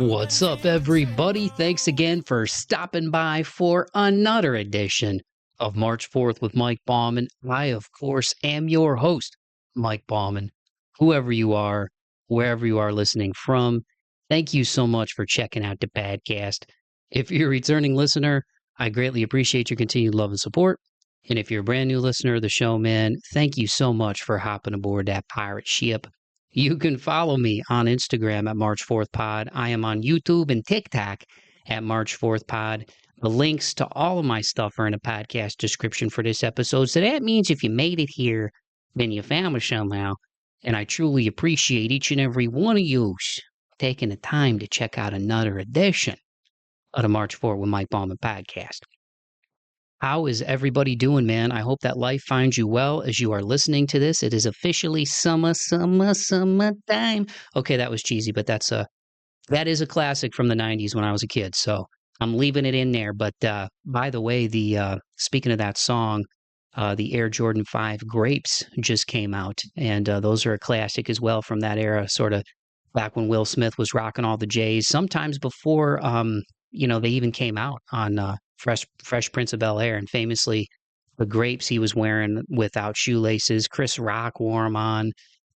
What's up, everybody? Thanks again for stopping by for another edition of March 4th with Mike Bauman. I, of course, am your host, Mike Bauman. Whoever you are, wherever you are listening from, thank you so much for checking out the podcast. If you're a returning listener, I greatly appreciate your continued love and support. And if you're a brand new listener of the show, man, thank you so much for hopping aboard that pirate ship. You can follow me on Instagram at March 4th Pod. I am on YouTube and TikTok at March 4th Pod. The links to all of my stuff are in the podcast description for this episode. So that means if you made it here, then you found me somehow. And I truly appreciate each and every one of you taking the time to check out another edition of the March 4th with Mike Bauman podcast. How is everybody doing, man? I hope that life finds you well as you are listening to this. It is officially summertime. Okay, that was cheesy, but that is a classic from the 90s when I was a kid, so I'm leaving it in there. But by the way, speaking of that song, the Air Jordan 5 Grapes just came out, and those are a classic as well from that era, sort of back when Will Smith was rocking all the J's, sometimes before they even came out on Fresh Prince of Bel-Air, and famously the grapes he was wearing without shoelaces. Chris Rock wore them on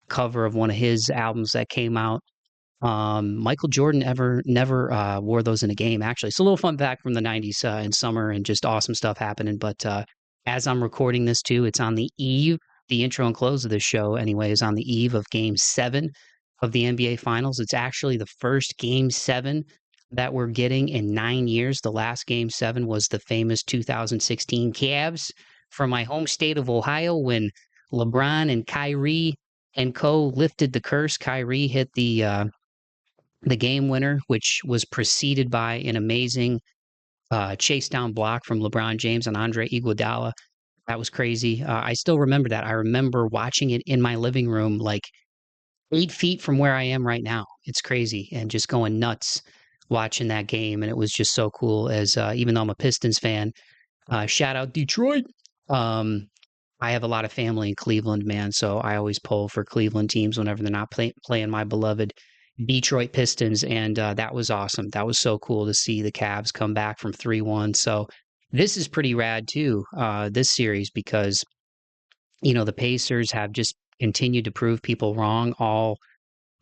cover of one of his albums that came out. Michael Jordan never wore those in a game, actually. It's a little fun fact from the 90s in summer, and just awesome stuff happening. But as I'm recording this too, it's on the eve, the intro and close of this show anyway, is on the eve of Game 7 of the NBA Finals. It's actually the first Game 7 that we're getting in 9 years. The last Game 7 was the famous 2016 Cavs from my home state of Ohio when LeBron and Kyrie and co. lifted the curse. Kyrie hit the game winner, which was preceded by an amazing chase down block from LeBron James and Andre Iguodala. That was crazy. I still remember that. I remember watching it in my living room, like 8 feet from where I am right now. It's crazy, and just going nuts watching that game. And it was just so cool, as even though I'm a Pistons fan, shout out Detroit. I have a lot of family in Cleveland, man, so I always pull for Cleveland teams whenever they're not playing my beloved Detroit Pistons, and that was awesome. That was so cool to see the Cavs come back from 3-1. So this is pretty rad too, this series, because the Pacers have just continued to prove people wrong all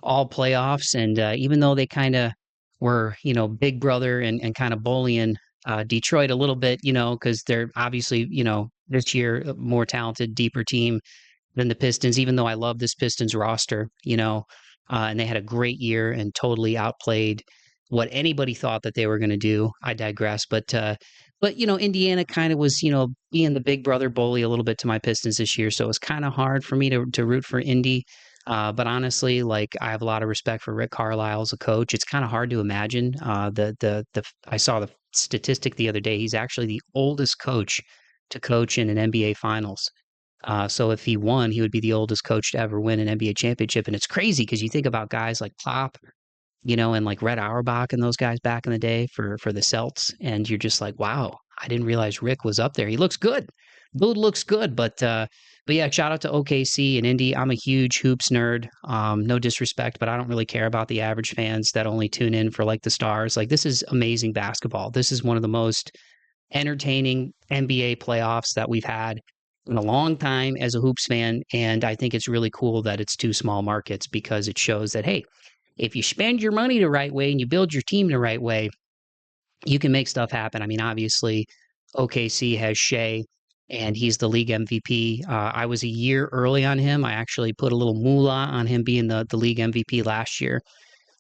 playoffs, and even though they kind of were, big brother and kind of bullying Detroit a little bit, because they're obviously, this year a more talented, deeper team than the Pistons, even though I love this Pistons roster, and they had a great year and totally outplayed what anybody thought that they were going to do. I digress. But Indiana kind of was, being the big brother bully a little bit to my Pistons this year. So it was kind of hard for me to root for Indy. But honestly, I have a lot of respect for Rick Carlisle as a coach. It's kind of hard to imagine. I saw the statistic the other day. He's actually the oldest coach to coach in an NBA Finals. So if he won, he would be the oldest coach to ever win an NBA championship. And it's crazy because you think about guys like Pop, and like Red Auerbach and those guys back in the day for the Celts, and you're just like, wow, I didn't realize Rick was up there. He looks good. Dude looks good, but yeah, shout out to OKC and Indy. I'm a huge hoops nerd. No disrespect, but I don't really care about the average fans that only tune in for the stars. This is amazing basketball. This is one of the most entertaining NBA playoffs that we've had in a long time as a hoops fan. And I think it's really cool that it's two small markets, because it shows that, hey, if you spend your money the right way and you build your team the right way, you can make stuff happen. I mean, obviously, OKC has Shea, and he's the league MVP. I was a year early on him. I actually put a little moolah on him being the league MVP last year.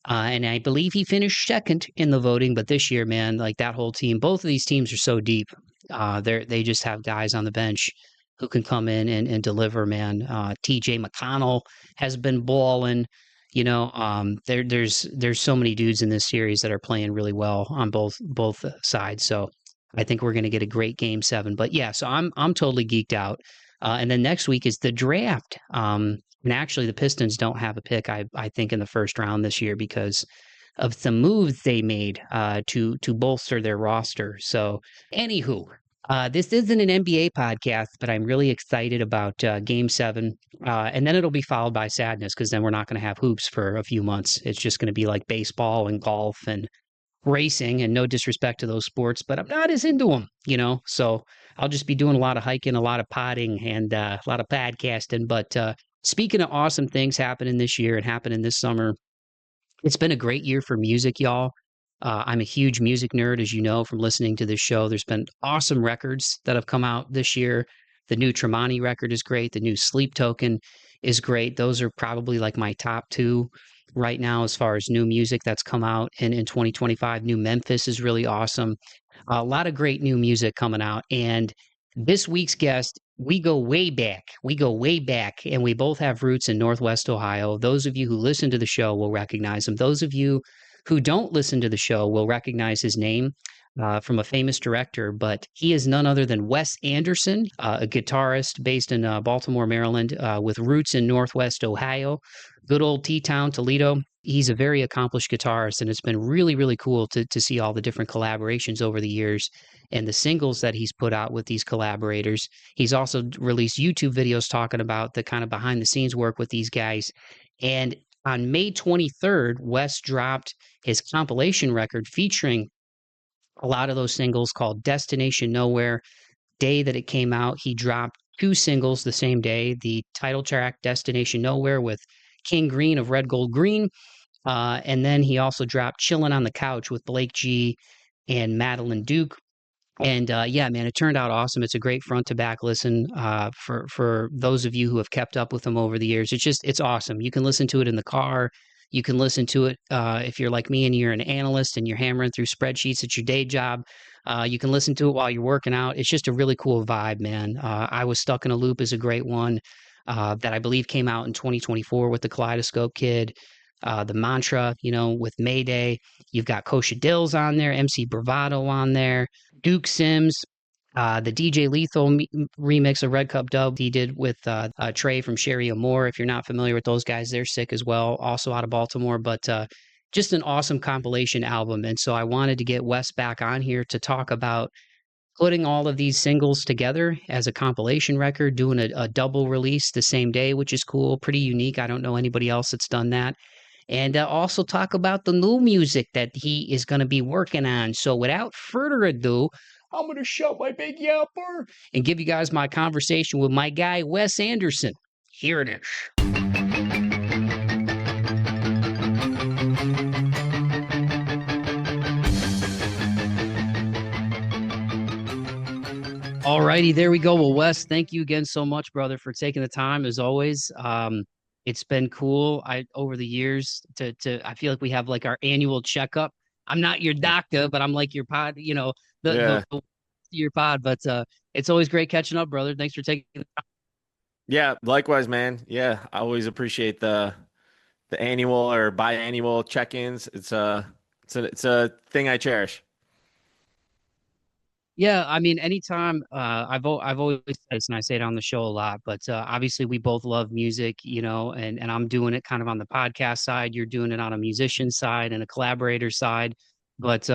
And I believe he finished second in the voting. But this year, man, that whole team, both of these teams are so deep. They just have guys on the bench who can come in and deliver, man. TJ McConnell has been balling. There's so many dudes in this series that are playing really well on both sides. So I think we're going to get a great Game 7. But yeah, so I'm totally geeked out. And then next week is the draft. And actually, the Pistons don't have a pick, I think, in the first round this year because of the moves they made to bolster their roster. So anywho, This isn't an NBA podcast, but I'm really excited about Game 7. And then it'll be followed by sadness because then we're not going to have hoops for a few months. It's just going to be like baseball and golf and racing, and no disrespect to those sports, but I'm not as into them, So I'll just be doing a lot of hiking, a lot of potting, and a lot of podcasting. But speaking of awesome things happening this year and happening this summer, it's been a great year for music, y'all. I'm a huge music nerd, as you know, from listening to this show. There's been awesome records that have come out this year. The new Tremonti record is great. The new Sleep Token is great. Those are probably like my top two right now as far as new music that's come out in 2025. New Memphis is really awesome. A lot of great new music coming out. And this week's guest, we go way back. We go way back, and we both have roots in Northwest Ohio. Those of you who listen to the show will recognize him. Those of you who don't listen to the show will recognize his name from a famous director, but he is none other than Wes Anderson, a guitarist based in Baltimore, Maryland, with roots in Northwest Ohio, good old T-Town, Toledo. He's a very accomplished guitarist, and it's been really, really cool to see all the different collaborations over the years and the singles that he's put out with these collaborators. He's also released YouTube videos talking about the kind of behind the scenes work with these guys. And on May 23rd, Wes dropped his compilation record featuring a lot of those singles called Destination Nowhere. Day that it came out, he dropped two singles the same day. The title track, Destination Nowhere, with King Green of Red Gold Green. And then he also dropped Chillin' on the Couch with Blake G and Madalen Duke. And yeah, man, it turned out awesome. It's a great front to back listen for those of you who have kept up with him over the years. It's awesome. You can listen to it in the car. You can listen to it if you're like me and you're an analyst and you're hammering through spreadsheets at your day job. You can listen to it while you're working out. It's just a really cool vibe, man. I Was Stuck in a Loop is a great one that I believe came out in 2024 with the Kaleidoscope Kid. The Mantra, with Mayday. You've got Kosha Dillz on there, MC Bravado on there, Duke Sims, the DJ Lethal remix of Red Cup Dub he did with Trey from Cherie Amour. If you're not familiar with those guys, they're sick as well, also out of Baltimore. But just an awesome compilation album. And so I wanted to get Wes back on here to talk about putting all of these singles together as a compilation record, doing a double release the same day, which is cool, pretty unique. I don't know anybody else that's done that. And also talk about the new music that he is going to be working on. So without further ado, I'm going to shut my big yapper and give you guys my conversation with my guy, Wes Anderson. Here it is. All righty, there we go. Well, Wes, thank you again so much, brother, for taking the time as always. It's been cool. Over the years I feel like we have like our annual checkup. I'm not your doctor, but I'm like your pod, your pod. But it's always great catching up, brother. Thanks for taking the time. Yeah, likewise, man. Yeah, I always appreciate the annual or biannual check-ins. It's a thing I cherish. Yeah, I mean, anytime I've always said this, and I say it on the show a lot, but obviously we both love music, and I'm doing it kind of on the podcast side. You're doing it on a musician side and a collaborator side. But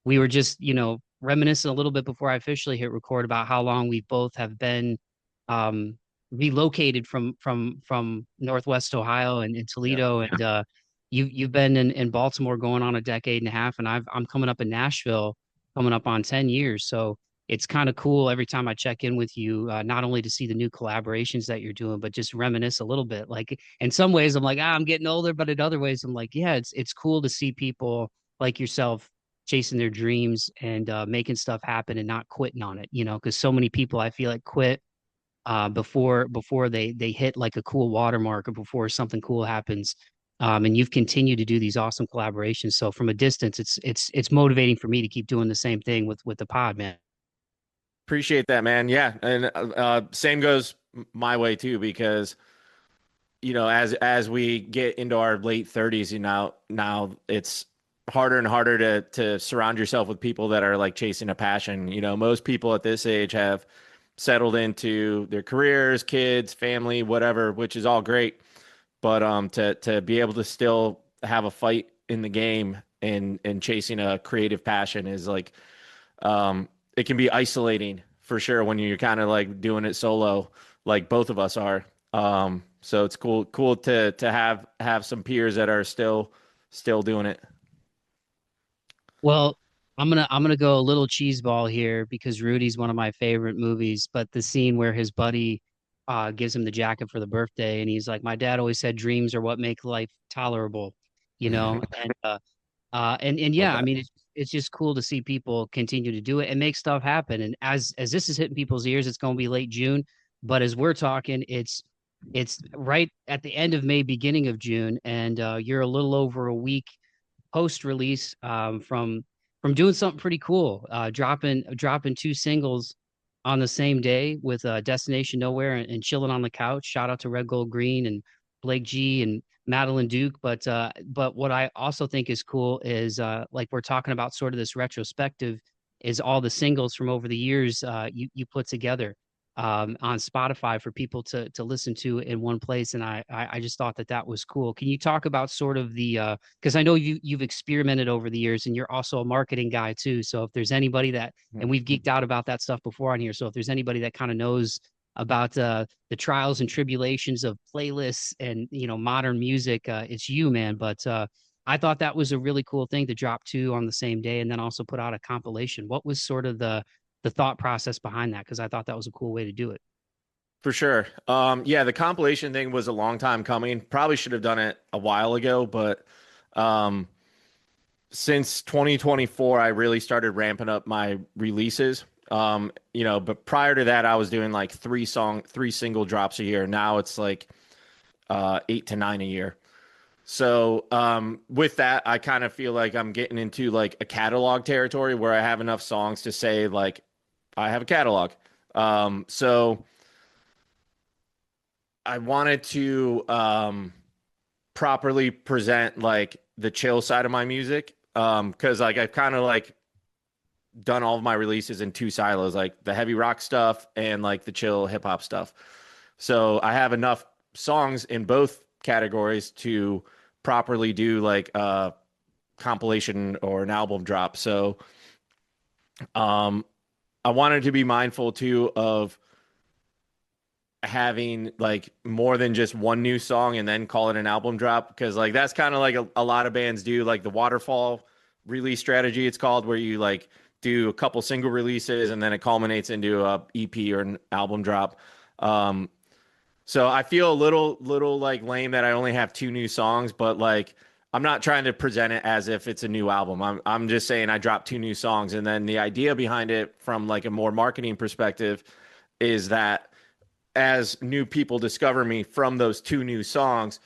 we were just, reminiscing a little bit before I officially hit record about how long we both have been um, relocated from Northwest Ohio and Yeah. Toledo, and you've been in Baltimore going on a decade and a half, and I'm coming up in Nashville coming up on 10 years. So it's kind of cool every time I check in with you, not only to see the new collaborations that you're doing, but just reminisce a little bit. Like in some ways, I'm like, I'm getting older, but in other ways, I'm like, yeah, it's cool to see people like yourself chasing their dreams and making stuff happen and not quitting on it, because so many people I feel like quit before they hit like a cool watermark or before something cool happens. And you've continued to do these awesome collaborations. So from a distance, it's motivating for me to keep doing the same thing with the pod, man. Appreciate that, man. Yeah, and same goes my way too, because as we get into our late 30s, now it's harder and harder to surround yourself with people that are like chasing a passion. Most people at this age have settled into their careers, kids, family, whatever, which is all great. But to be able to still have a fight in the game and chasing a creative passion is like it can be isolating for sure when you're kind of like doing it solo, like both of us are. So it's cool to have some peers that are still doing it. Well, I'm gonna go a little cheeseball here because Rudy's one of my favorite movies, but the scene where his buddy gives him the jacket for the birthday and he's like, my dad always said dreams are what make life tolerable, you know? And Love yeah, I that. mean it's just cool to see people continue to do it and make stuff happen. And as this is hitting people's ears, it's gonna be late June. But as we're talking, it's right at the end of May, beginning of June, and you're a little over a week post release from doing something pretty cool, dropping two singles on the same day with Destination Nowhere and Chillin' on the Couch. Shout out to Red Gold Green and Blake G and Madalen Duke. But what I also think is cool is like we're talking about sort of this retrospective is all the singles from over the years you put together on Spotify for people to listen to in one place, and I just thought that that was cool. Can you talk about sort of the because I know you've experimented over the years, and you're also a marketing guy too. So if there's anybody that, and we've geeked out about that stuff before on here, so if there's anybody that kind of knows about the trials and tribulations of playlists and modern music, it's you, man. But I thought that was a really cool thing to drop two on the same day, and then also put out a compilation. What was sort of the thought process behind that? Because I thought that was a cool way to do it. For sure. Yeah, the compilation thing was a long time coming. Probably should have done it a while ago, but um, since 2024, I really started ramping up my releases. But prior to that, I was doing like three single drops a year. Now it's like 8 to 9 a year. So with that, I kind of feel like I'm getting into like a catalog territory where I have enough songs to say like I have a catalog. So I wanted to properly present like the chill side of my music. Because like I've kind of like done all of my releases in two silos, like the heavy rock stuff and like the chill hip hop stuff. So I have enough songs in both categories to properly do like a compilation or an album drop. So um I wanted to be mindful too of having like more than just one new song and then call it an album drop, because like that's kind of like a lot of bands do, like the waterfall release strategy it's called, where you like do a couple single releases and then it culminates into a EP or an album drop. um so I feel a little like lame that I only have two new songs, but like I'm not trying to present it as if it's a new album. I'm just saying I dropped two new songs, and then the idea behind it from like a more marketing perspective is that as new people discover me from those two new songs,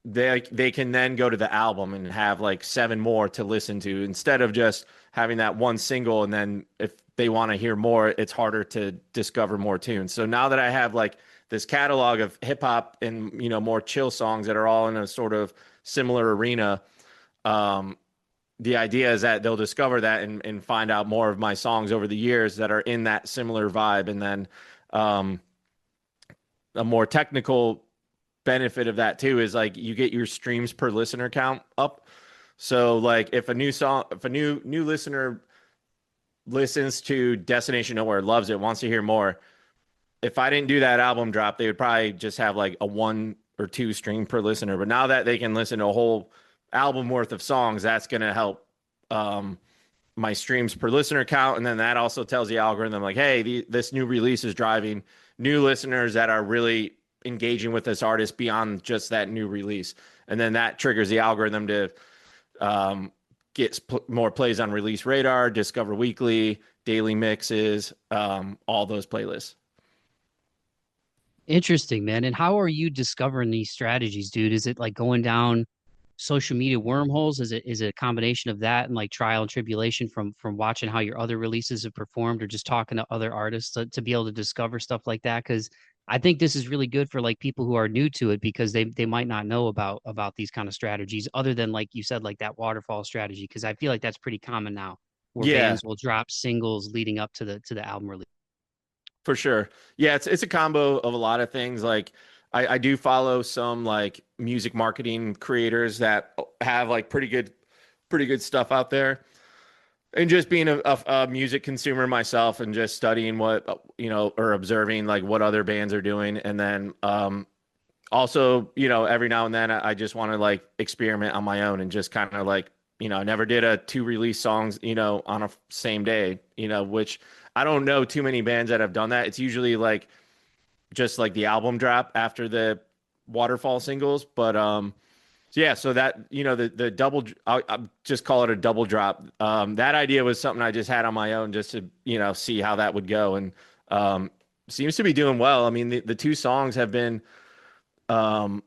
they can then go to the album and have like seven more to listen to, instead of just having that one single. And then if they want to hear more, it's harder to discover more tunes. So now that I have like this catalog of hip hop and more chill songs that are all in a sort of similar arena, um, the idea is that they'll discover that and find out more of my songs over the years that are in that similar vibe. And then um, a more technical benefit of that too is like you get your streams per listener count up. So like if a new listener listens to Destination Nowhere, loves it, wants to hear more, if I didn't do that album drop, they would probably just have like a one or two stream per listener. But now that they can listen to a whole album worth of songs, that's going to help um, my streams per listener count. And then that also tells the algorithm like, hey, this new release is driving new listeners that are really engaging with this artist beyond just that new release. And then that triggers the algorithm to get more plays on Release Radar, Discover Weekly, Daily Mixes, all those playlists. Interesting, man. And how are you discovering these strategies, dude? Is it like going down social media wormholes? Is it a combination of that and like trial and tribulation from watching how your other releases have performed, or just talking to other artists to be able to discover stuff like that? Because I think this is really good for like people who are new to it, because they might not know about these kind of strategies other than like you said, like that waterfall strategy. Because I feel like that's pretty common now, where Yeah, bands will drop singles leading up to the album release. for sure. Yeah, it's a combo of a lot of things. Like I do follow some like music marketing creators that have like pretty good stuff out there. And just being a music consumer myself and just studying what, or observing like what other bands are doing. And then also, every now and then I just want to like experiment on my own and just kind of like, I never did a two release songs, on a same day, which I don't know too many bands that have done that. It's usually like just like the album drop after the waterfall singles. But so yeah, so that, the double, I'll just call it a double drop. That idea was something I just had on my own just to, see how that would go. And seems to be doing well. I mean, the two songs have been um,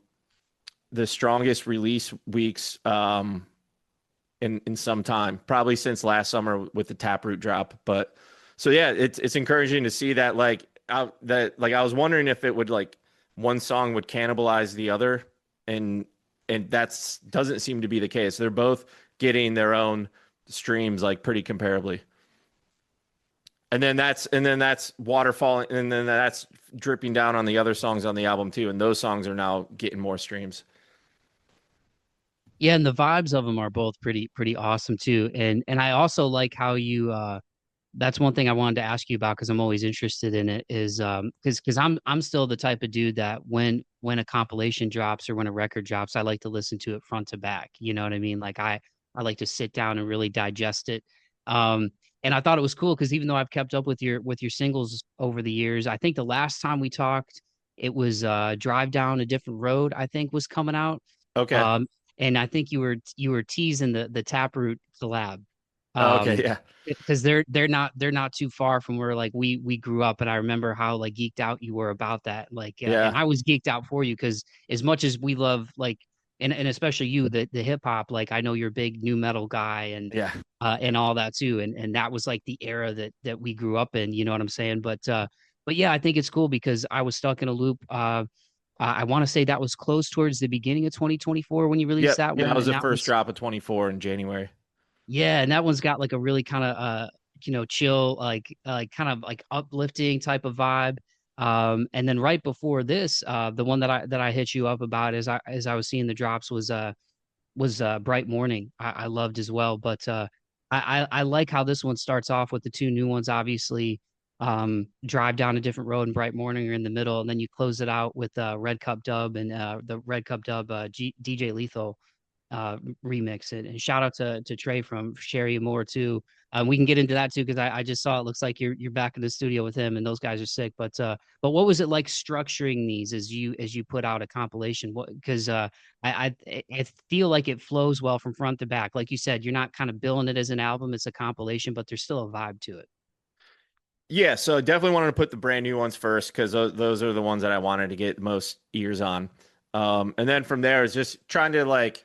the strongest release weeks in some time, probably since last summer with the Taproot drop. But so yeah, it's encouraging to see that I was wondering if it would like one song would cannibalize the other, and that's doesn't seem to be the case. They're both getting their own streams like pretty comparably. And then that's waterfall, and then that's dripping down on the other songs on the album too. And those songs are now getting more streams. Yeah, and the vibes of them are both pretty awesome too. And I also like how you that's one thing I wanted to ask you about because I'm always interested in it is because I'm still the type of dude that when a compilation drops or when a record drops, I like to listen to it front to back. You know what I mean? Like I like to sit down and really digest it. Um and I thought it was cool because even though I've kept up with your singles over the years, I think the last time we talked, it was Drive Down a Different Road, I think was coming out. Okay. Um and I think you were teasing the Taproot collab. Okay. Um Yeah. because they're not too far from where like we grew up, and I remember how like geeked out you were about that, like and Yeah. I was geeked out for you because as much as we love like and especially you the hip hop, like I know you're a big new metal guy Yeah. and all that too, and that was like the era that we grew up in, you know what I'm saying? But yeah, I think it's cool because I was stuck in a loop. I want to say that was close towards the beginning of 2024 when you released Yep. that Yeah. That one, was and the that first was drop of 24 in January. yeah, and that one's got like a really kind of chill, like kind of like uplifting type of vibe. And then right before this, the one that I hit you up about as I was seeing the drops was Bright Morning. I loved as well, but I like how this one starts off with the two new ones, obviously. Drive Down a Different Road and Bright Morning are in the middle, and then you close it out with Red Cup Dub and the Red Cup Dub DJ Lethal remix it. And shout out to Trey from Cherie Amour too. We can get into that too because I just saw it looks like you're back in the studio with him and those guys are sick. But what was it like structuring these as you put out a compilation? What because I feel like it flows well from front to back. Like you said, you're not kind of billing it as an album, it's a compilation, but there's still a vibe to it. Yeah. So definitely wanted to put the brand new ones first because those are the ones that I wanted to get most ears on. And then from there is just trying to like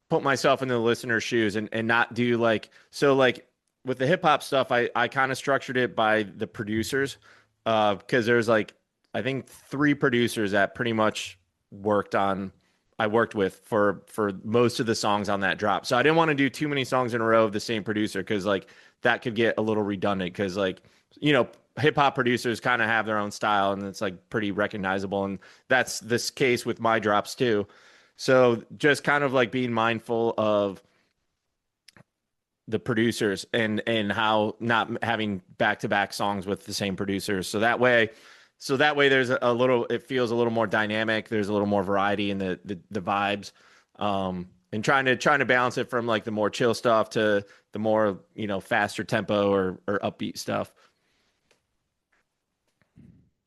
put myself in the listener's shoes and not do like so like with the hip hop stuff I kind of structured it by the producers because there's like I think three producers that pretty much worked on I worked with for most of the songs on that drop. So I didn't want to do too many songs in a row of the same producer because like that could get a little redundant because like hip hop producers kind of have their own style and it's like pretty recognizable and that's this case with my drops too. So just kind of like being mindful of the producers and how not having back-to-back songs with the same producers. So that way there's a little it feels a little more dynamic. There's a little more variety in the vibes. And trying to balance it from like the more chill stuff to the more, faster tempo or upbeat stuff.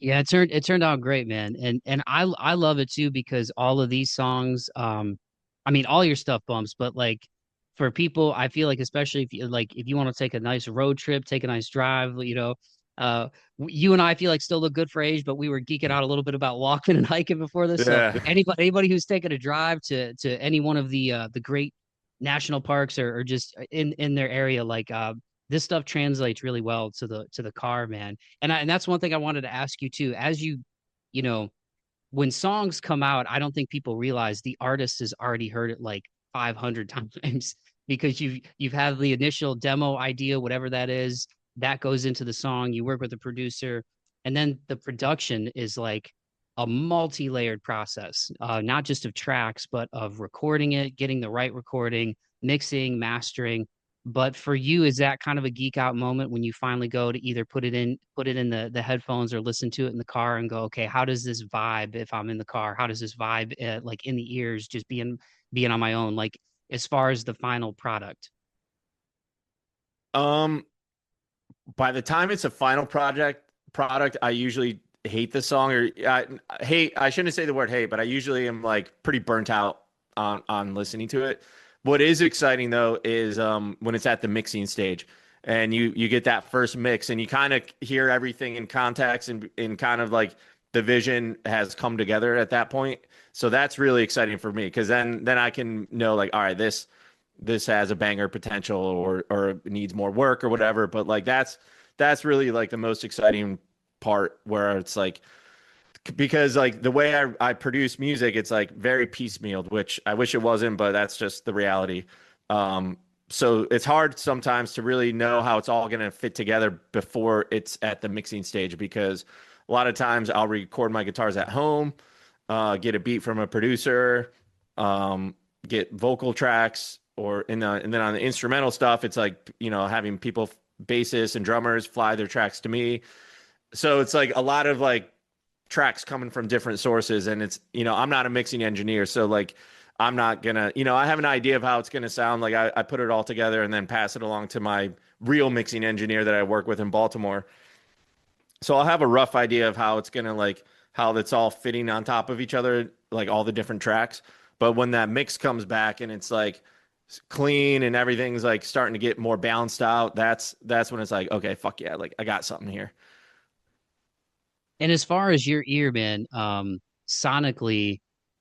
Yeah, it turned out great, man. And I love it too because all of these songs, I mean all your stuff bumps, but like for people, I feel like especially if you want to take a nice road trip, take a nice drive, you and I feel like still look good for age, but we were geeking out a little bit about walking and hiking before this. So Yeah. anybody who's taken a drive to any one of the great national parks or just in their area, like this stuff translates really well to the car, man. And that's one thing I wanted to ask you too. As you know, when songs come out, I don't think people realize the artist has already heard it like 500 times because you've had the initial demo idea, whatever that is, that goes into the song. You work with the producer, and then the production is like a multi-layered process, not just of tracks, but of recording it, getting the right recording, mixing, mastering. But for you, is that kind of a geek out moment when you finally go to either put it in the headphones or listen to it in the car and go, okay, how does this vibe if I'm in the car? How does this vibe like in the ears, just being on my own, like as far as the final product? Um, by the time it's a final product, I usually hate the song or hate. I shouldn't say the word hate, but I usually am like pretty burnt out on listening to it. What is exciting though is when it's at the mixing stage and you get that first mix and you kind of hear everything in context and in kind of like the vision has come together at that point. So that's really exciting for me because then I can know like, all right, this has a banger potential or needs more work or whatever. But like that's really like the most exciting part where it's like because like the way I produce music, it's like very piecemealed, which I wish it wasn't, but that's just the reality. So it's hard sometimes to really know how it's all going to fit together before it's at the mixing stage because a lot of times I'll record my guitars at home, get a beat from a producer, um, get vocal tracks, and then on the instrumental stuff, it's like having people, bassists and drummers, fly their tracks to me. So it's like a lot of like tracks coming from different sources, and it's I'm not a mixing engineer, so like I'm not gonna I have an idea of how it's gonna sound. Like I put it all together and then pass it along to my real mixing engineer that I work with in Baltimore. So I'll have a rough idea of how it's gonna like how that's all fitting on top of each other, like all the different tracks. But when that mix comes back and it's like clean and everything's like starting to get more balanced out, that's when it's like, okay, fuck yeah, like I got something here. And as far as your ear, man, sonically,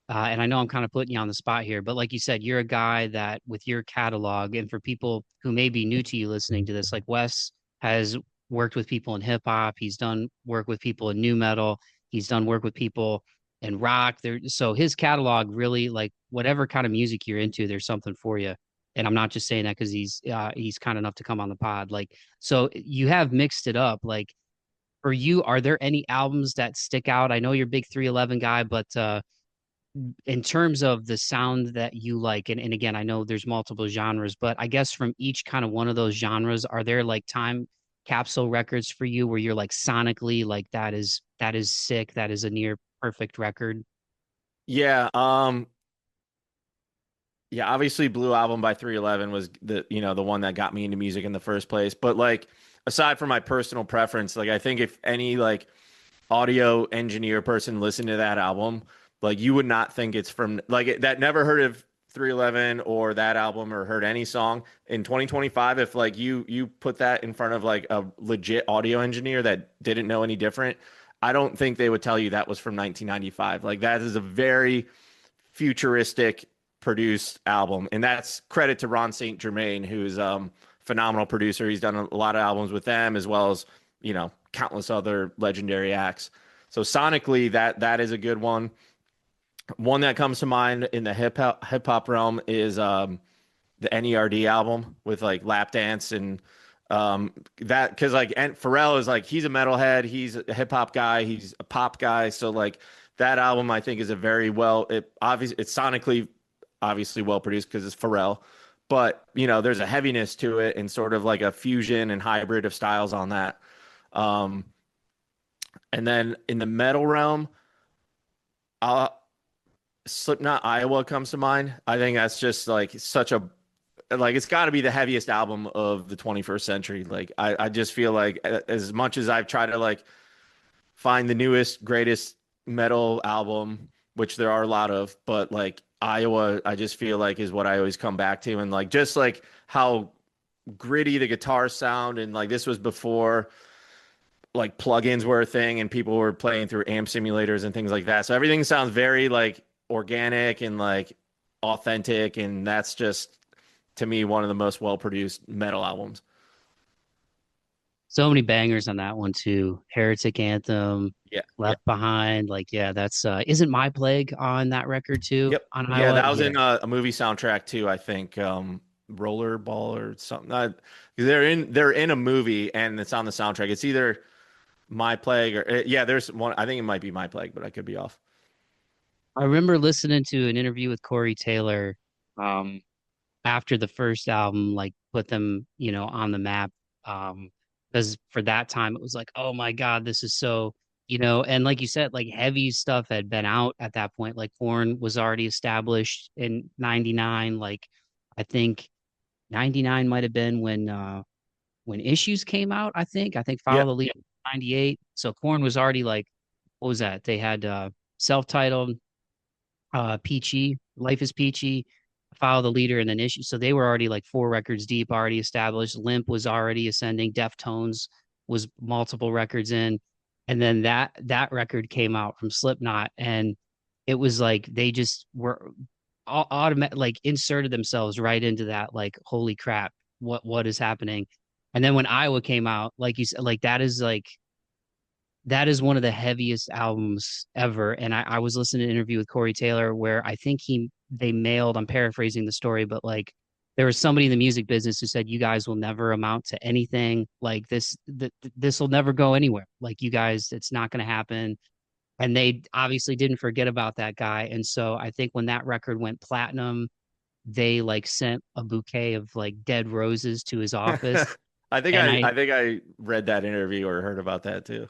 and I know I'm kind of putting you on the spot here, but like you said, you're a guy that with your catalog, and for people who may be new to you listening to this, like Wes has worked with people in hip hop, he's done work with people in nu metal, he's done work with people in rock. There, so his catalog really, like whatever kind of music you're into, there's something for you. And I'm not just saying that because he's kind enough to come on the pod. Like, so you have mixed it up, like for you, are there any albums that stick out? I know you're a big 311 guy, but in terms of the sound that you like, and again, I know there's multiple genres, but I guess from each kind of one of those genres, are there like time capsule records for you where you're like sonically like that is sick, that is a near perfect record? Yeah, yeah, obviously Blue Album by 311 was the one that got me into music in the first place. But like aside from my personal preference, like I think if any like audio engineer person listened to that album, like you would not think it's from that never heard of 311 or that album or heard any song in 2025. If like you put that in front of like a legit audio engineer that didn't know any different, I don't think they would tell you that was from 1995. Like that is a very futuristic produced album, and that's credit to Ron St. Germain, who's phenomenal producer. He's done a lot of albums with them as well as countless other legendary acts. So sonically, that is a good one. One that comes to mind in the hip hop realm is the NERD album with like Lap Dance and that because like and Pharrell is like he's a metalhead, he's a hip hop guy, he's a pop guy. So like that album I think is a very it's sonically obviously well produced because it's Pharrell, but there's a heaviness to it and sort of like a fusion and hybrid of styles on that. Um, and then in the metal realm, uh, Slipknot Iowa comes to mind. I think that's just like such a like it's got to be the heaviest album of the 21st century. Like I just feel like as much as I've tried to like find the newest greatest metal album, which there are a lot of, but like Iowa I just feel like is what I always come back to, and like just like how gritty the guitars sound, and like this was before like plugins were a thing and people were playing through amp simulators and things like that. So everything sounds very like organic and like authentic, and that's just to me one of the most well produced metal albums. So many bangers on that one too. Heretic Anthem, Yeah, yeah, Left Behind, like yeah, that's isn't My Plague on that record too yep, on yeah. Iowa? That was Yeah. in a movie soundtrack too, I think. Rollerball or something. They're in a movie and it's on the soundtrack. It's either My Plague or yeah. There's one. I think it might be My Plague, but I could be off. I remember listening to an interview with Corey Taylor. Um, after the first album, like put them, on the map. Because for that time it was like, oh my God, this is so, and like you said, like heavy stuff had been out at that point. Like Korn was already established in 99. Like I think 99 might have been when Issues came out, I think Follow Yep. the Leader 98. So Korn was already like, what was that? They had self-titled Peachy, Life is Peachy, Follow the Leader, and then Issue. So they were already like 4 records deep, already established. Limp was already ascending. Deftones was multiple records in, and then that record came out from Slipknot, and it was like they just were automatic, like inserted themselves right into that. Like, holy crap, what is happening? And then when Iowa came out, like you said, like that is one of the heaviest albums ever. And I was listening to an interview with Corey Taylor where I think they mailed, I'm paraphrasing the story, but like there was somebody in the music business who said, you guys will never amount to anything like this will never go anywhere. Like you guys, it's not going to happen. And they obviously didn't forget about that guy. And so I think when that record went platinum, they like sent a bouquet of like dead roses to his office. And I think I read that interview or heard about that too.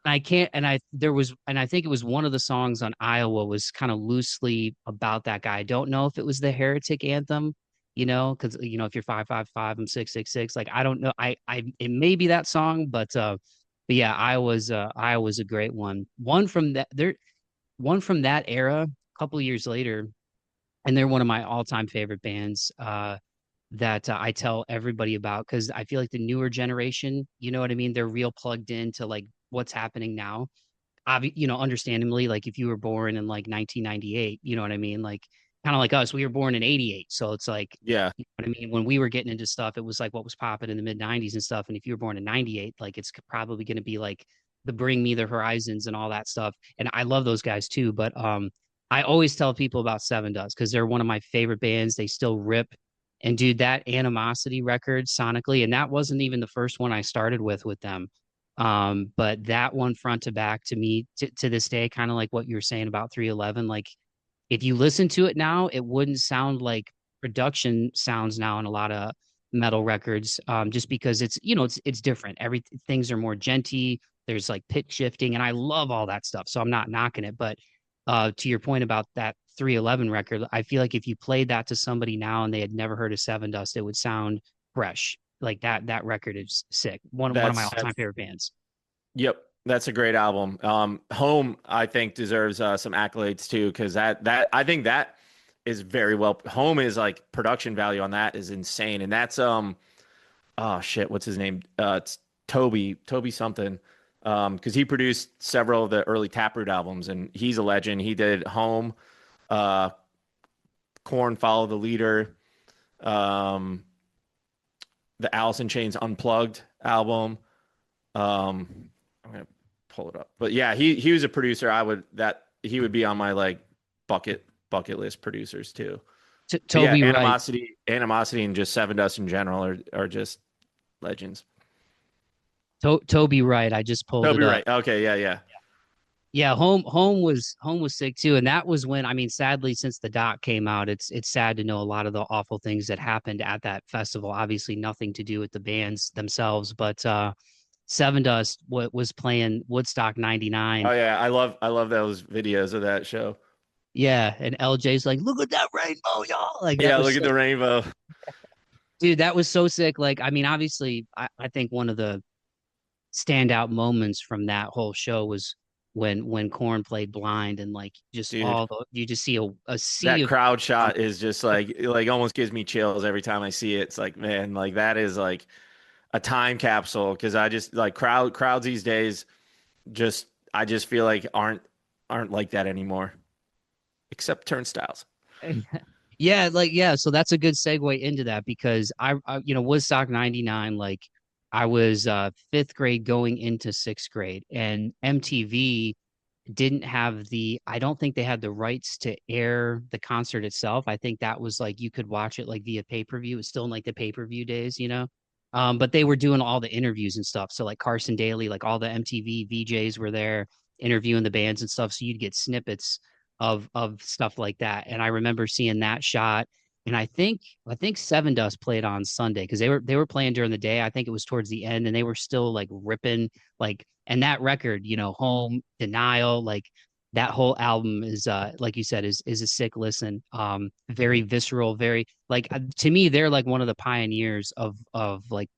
I can't, and I there was, and I think it was one of the songs on Iowa was kind of loosely about that guy. I don't know if it was the Heretic Anthem, because if you're 555, I'm 666. Like I don't know, it may be that song, but yeah, Iowa's a great one. One from that era, a couple of years later, and they're one of my all-time favorite bands. That I tell everybody about because I feel like the newer generation, you know what I mean? They're real plugged into like what's happening now. Understandably, like if you were born in like 1998, you know what I mean? Like kind of like us, we were born in 88. So it's like, Yeah. you know what I mean? When we were getting into stuff, it was like what was popping in the mid 90s and stuff. And if you were born in 98, like it's probably going to be like the Bring Me the Horizons and all that stuff. And I love those guys too. But I always tell people about Seven Does because they're one of my favorite bands. They still rip. And dude, that Animosity record sonically, and that wasn't even the first one I started with them. But that one front to back to me to this day, kind of like what you were saying about 311, like if you listen to it now, it wouldn't sound like production sounds now in a lot of metal records, just because it's different. Every things are more genty. There's like pitch shifting, and I love all that stuff. So I'm not knocking it, but to your point about that 311 record, I feel like if you played that to somebody now and they had never heard of Seven Dust, it would sound fresh. Like that record is sick. One of my That's all-time favorite bands. Yep, that's a great album. Home, I think, deserves some accolades too, because that I think that is very well. Home is like production value on that is insane, and that's oh shit, what's his name? It's Toby something. Because he produced several of the early Taproot albums, and he's a legend. He did Home, uh, Korn, Follow the Leader, um, the Alice in Chains Unplugged album. I'm gonna pull it up. But yeah, he was a producer. He would be on my like bucket list producers too. But yeah, Toby Wright. Animosity, and just Seven Dust in general are just legends. Toby Wright. I just pulled it Toby up. Wright. Okay, yeah. Yeah, home was sick too, and that was when, I mean, sadly, since the doc came out, it's sad to know a lot of the awful things that happened at that festival. Obviously, nothing to do with the bands themselves, but Seven Dust was playing Woodstock '99. Oh yeah, I love those videos of that show. Yeah, and LJ's like, "Look at that rainbow, y'all!" Like that Yeah, was look at so, the rainbow. dude, that was so sick. Like, I mean, obviously, I think one of the standout moments from that whole show was when Korn played Blind, and like just Dude, you just see a sea that of crowd shot is just like almost gives me chills every time I see it. It's like, man, like that is like a time capsule because I just like crowds these days just I just feel like aren't like that anymore, except turnstiles. yeah, like yeah. So that's a good segue into that because Woodstock '99, like I was fifth grade going into sixth grade, and MTV didn't have I don't think they had the rights to air the concert itself. I think that was like you could watch it like via pay-per-view. It was still in like the pay-per-view days. But they were doing all the interviews and stuff. So like Carson Daly, like all the MTV VJs were there interviewing the bands and stuff. So you'd get snippets of stuff like that. And I remember seeing that shot and I think Seven Dust played on Sunday because they were playing during the day. I think it was towards the end, and they were still like ripping like. And that record, Home, Denial, like that whole album is like you said is a sick listen. Very visceral, very like to me they're like one of the pioneers of like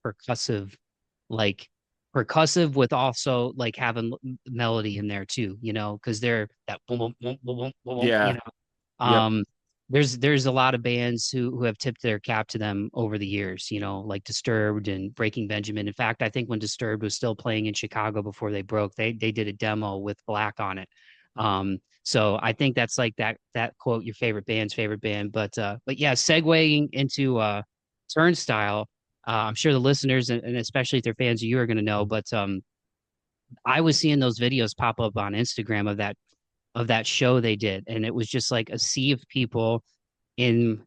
like percussive with also like having melody in there too, because they're that boom, boom, boom, boom, boom, boom, boom, Yeah. Yep. um, there's a lot of bands who have tipped their cap to them over the years, like Disturbed and Breaking Benjamin. In fact, I think when Disturbed was still playing in Chicago before they broke, they did a demo with Black on it. So I think that's like that quote, your favorite band's favorite band. But yeah, segueing into Turnstile, I'm sure the listeners and especially if they're fans of you are gonna know, but I was seeing those videos pop up on Instagram of that show they did, and it was just like a sea of people in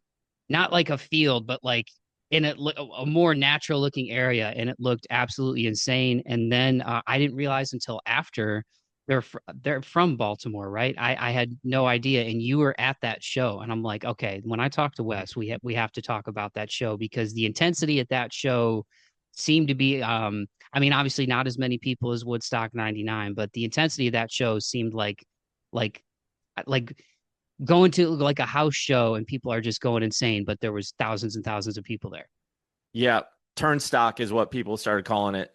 not like a field, but like in a more natural looking area, and it looked absolutely insane. And then I didn't realize until after they're from Baltimore, right? I had no idea, and you were at that show, and I'm like, okay, when I talk to Wes, we have to talk about that show because the intensity at that show seemed to be I mean, obviously not as many people as Woodstock 99, but the intensity of that show seemed like like going to like a house show and people are just going insane, but there was thousands and thousands of people there. Yeah. Turnstock is what people started calling it.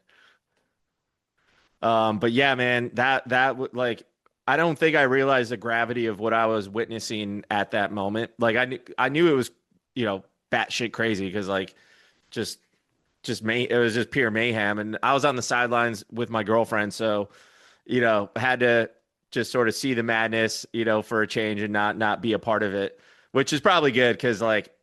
But yeah, man, like, I don't think I realized the gravity of what I was witnessing at that moment. Like I knew it was, batshit crazy because like just it was just pure mayhem. And I was on the sidelines with my girlfriend, so had to just sort of see the madness, for a change and not be a part of it, which is probably good because like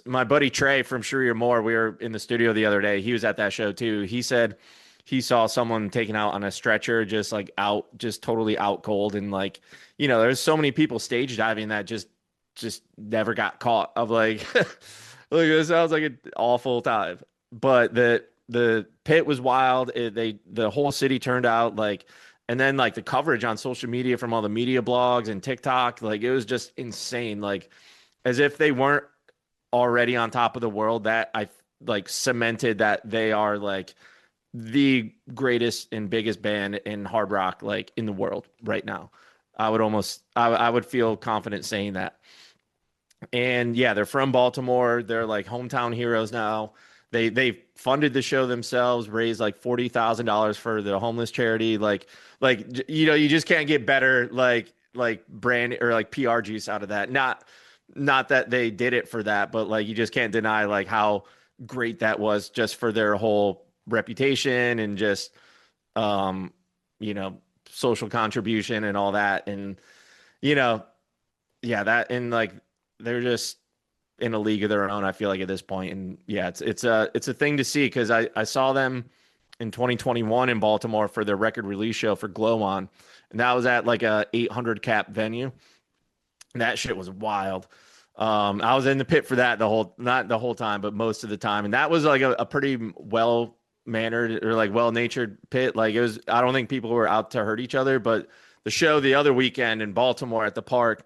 my buddy Trey from Cherie Amour, we were in the studio the other day. He was at that show too. He said he saw someone taken out on a stretcher, just like out, just totally out cold. And like, there's so many people stage diving that just never got caught. Of like, like it sounds like an awful time. But the pit was wild. The whole city turned out like, and then like the coverage on social media from all the media blogs and TikTok, like it was just insane. Like as if they weren't already on top of the world, that I like cemented that they are like the greatest and biggest band in hard rock like in the world right now. I would feel confident saying that. And yeah, they're from Baltimore. They're like hometown heroes now. They funded the show themselves, raised like $40,000 for the homeless charity. You just can't get better like brand or like PR juice out of that. Not that they did it for that, but like you just can't deny like how great that was just for their whole reputation and just you know social contribution and all that. And you know yeah, that, and like they're just in a league of their own, I feel like, at this point. And yeah, it's a thing to see because I saw them in 2021 in Baltimore for their record release show for Glow On, and that was at like a 800 cap venue. And that shit was wild. I was in the pit for that not the whole time, but most of the time. And that was like a pretty well mannered or like well natured pit. Like it was, I don't think people were out to hurt each other, but the show the other weekend in Baltimore at the park,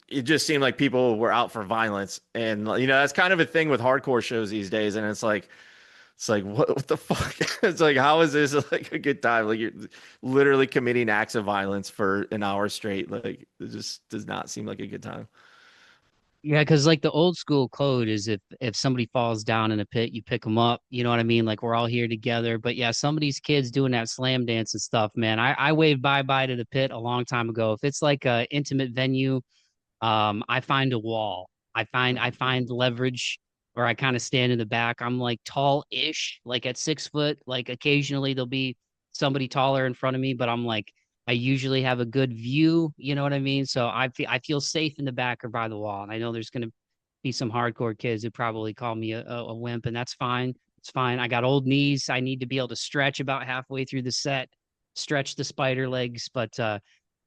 it just seemed like people were out for violence. And that's kind of a thing with hardcore shows these days. And it's like what the fuck? It's like, how is this like a good time? Like you're literally committing acts of violence for an hour straight. Like it just does not seem like a good time. Yeah, because like the old school code is if somebody falls down in a pit, you pick them up. You know what I mean? Like we're all here together. But yeah, some of these kids doing that slam dance and stuff, man. I waved bye to the pit a long time ago. If it's like a intimate venue, I find a wall. I find leverage where I kind of stand in the back. I'm like tall-ish, like at 6 foot. Like occasionally there'll be somebody taller in front of me, but I'm like I usually have a good view, you know what I mean? So I feel safe in the back or by the wall. And I know there's gonna be some hardcore kids who probably call me a wimp, and that's fine. It's fine. I got old knees. I need to be able to stretch about halfway through the set, stretch the spider legs. But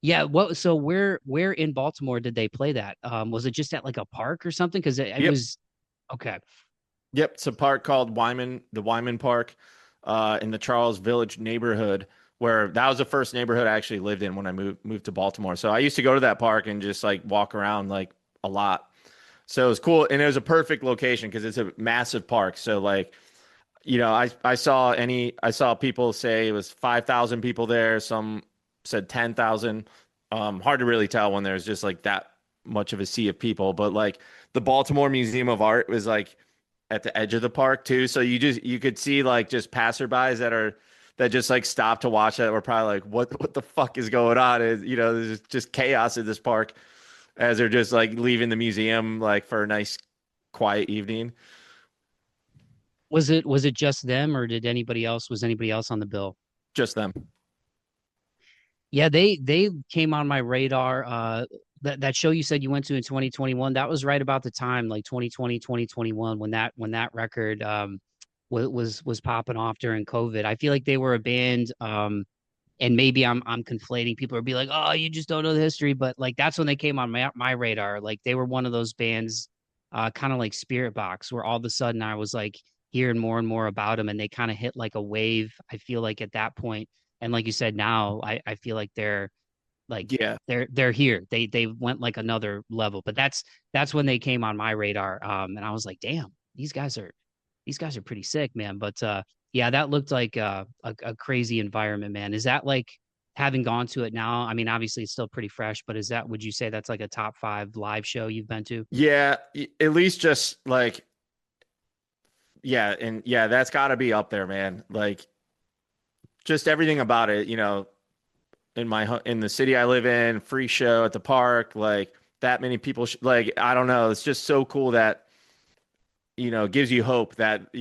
yeah, so where in Baltimore did they play that? Was it just at like a park or something? Because it Yep. was okay. Yep. It's a park called the Wyman Park, in the Charles Village neighborhood, where that was the first neighborhood I actually lived in when I moved to Baltimore. So I used to go to that park and just like walk around like a lot. So it was cool, and it was a perfect location because it's a massive park. So like, I saw people say it was 5,000 people there. Some said 10,000. Hard to really tell when there's just like that much of a sea of people. But like the Baltimore Museum of Art was like at the edge of the park too. So you could see like just passerbys that just like stopped to watch that were probably like, what the fuck is going on? Is there's just chaos in this park as they're just like leaving the museum like for a nice quiet evening. Was it just them, or was anybody else on the bill? Just them. Yeah, they came on my radar. That show you said you went to in 2021, that was right about the time, like 2020, 2021, when that record was popping off during COVID. I feel like they were a band, and maybe I'm conflating. People are be like, "Oh, you just don't know the history," but like that's when they came on my radar. Like they were one of those bands, kind of like Spirit Box, where all of a sudden I was like hearing more and more about them, and they kind of hit like a wave. I feel like at that point, and like you said, now I feel like like Yeah. they're here. They went like another level. But that's when they came on my radar. And I was like, damn, these guys are pretty sick, man. But yeah, that looked like a crazy environment, man. Is that like, having gone to it now? I mean, obviously it's still pretty fresh, but would you say that's like a top 5 live show you've been to? Yeah, at least just like yeah, and yeah, that's got to be up there, man. Like just everything about it, in the city I live in, free show at the park, like that many people like I don't know, it's just so cool that gives you hope that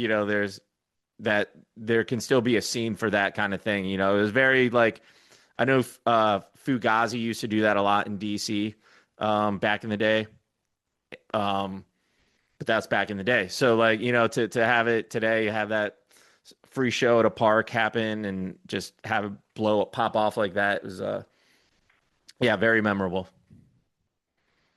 that there can still be a scene for that kind of thing. It was very like I know Fugazi used to do that a lot in DC back in the day. Um, but that's back in the day. So like, to have it today, have that free show at a park happen and just have it blow up, pop off like that was yeah, very memorable.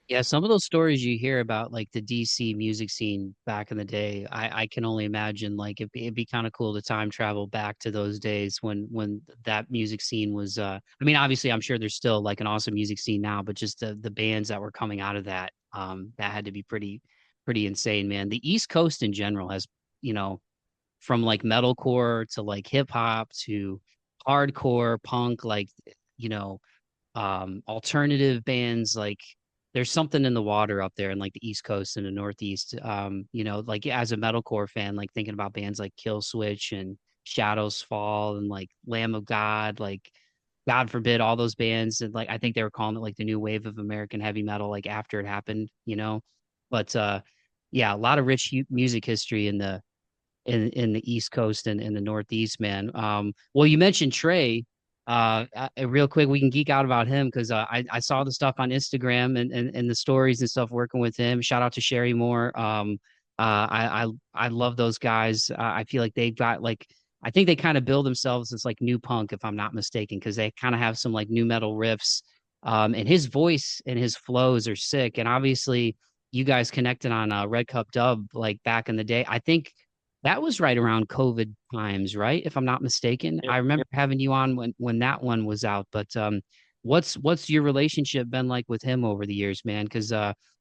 Yeah, some of those stories you hear about like the DC music scene back in the day, I can only imagine like it'd be kind of cool to time travel back to those days when that music scene was I mean, obviously I'm sure there's still like an awesome music scene now, but just the bands that were coming out of that, that had to be pretty insane, man. The East Coast in general has, you know, from like metalcore to like hip hop to hardcore punk, like, you know, alternative bands, like there's something in the water up there in like the East Coast and the Northeast. Like as a metalcore fan, like thinking about bands like Kill Switch and Shadows Fall and like Lamb of God, like God forbid, all those bands. And like I think they were calling it like the new wave of American heavy metal, like after it happened, you know. But yeah, a lot of rich music history in the East Coast and in the Northeast, man. Well, you mentioned Trey. Real quick, we can geek out about him because I saw the stuff on Instagram and the stories and stuff working with him. Shout out to Cherie Amour. I love those guys. I feel like they've got like, I think they kind of build themselves as like new punk, if I'm not mistaken, because they kind of have some like new metal riffs. And his voice and his flows are sick. And obviously, you guys connected on Red Cup Dub like back in the day. I think that was right around COVID times, right? If I'm not mistaken. Yep. I remember having you on when that one was out. But what's your relationship been like with him over the years, man? Because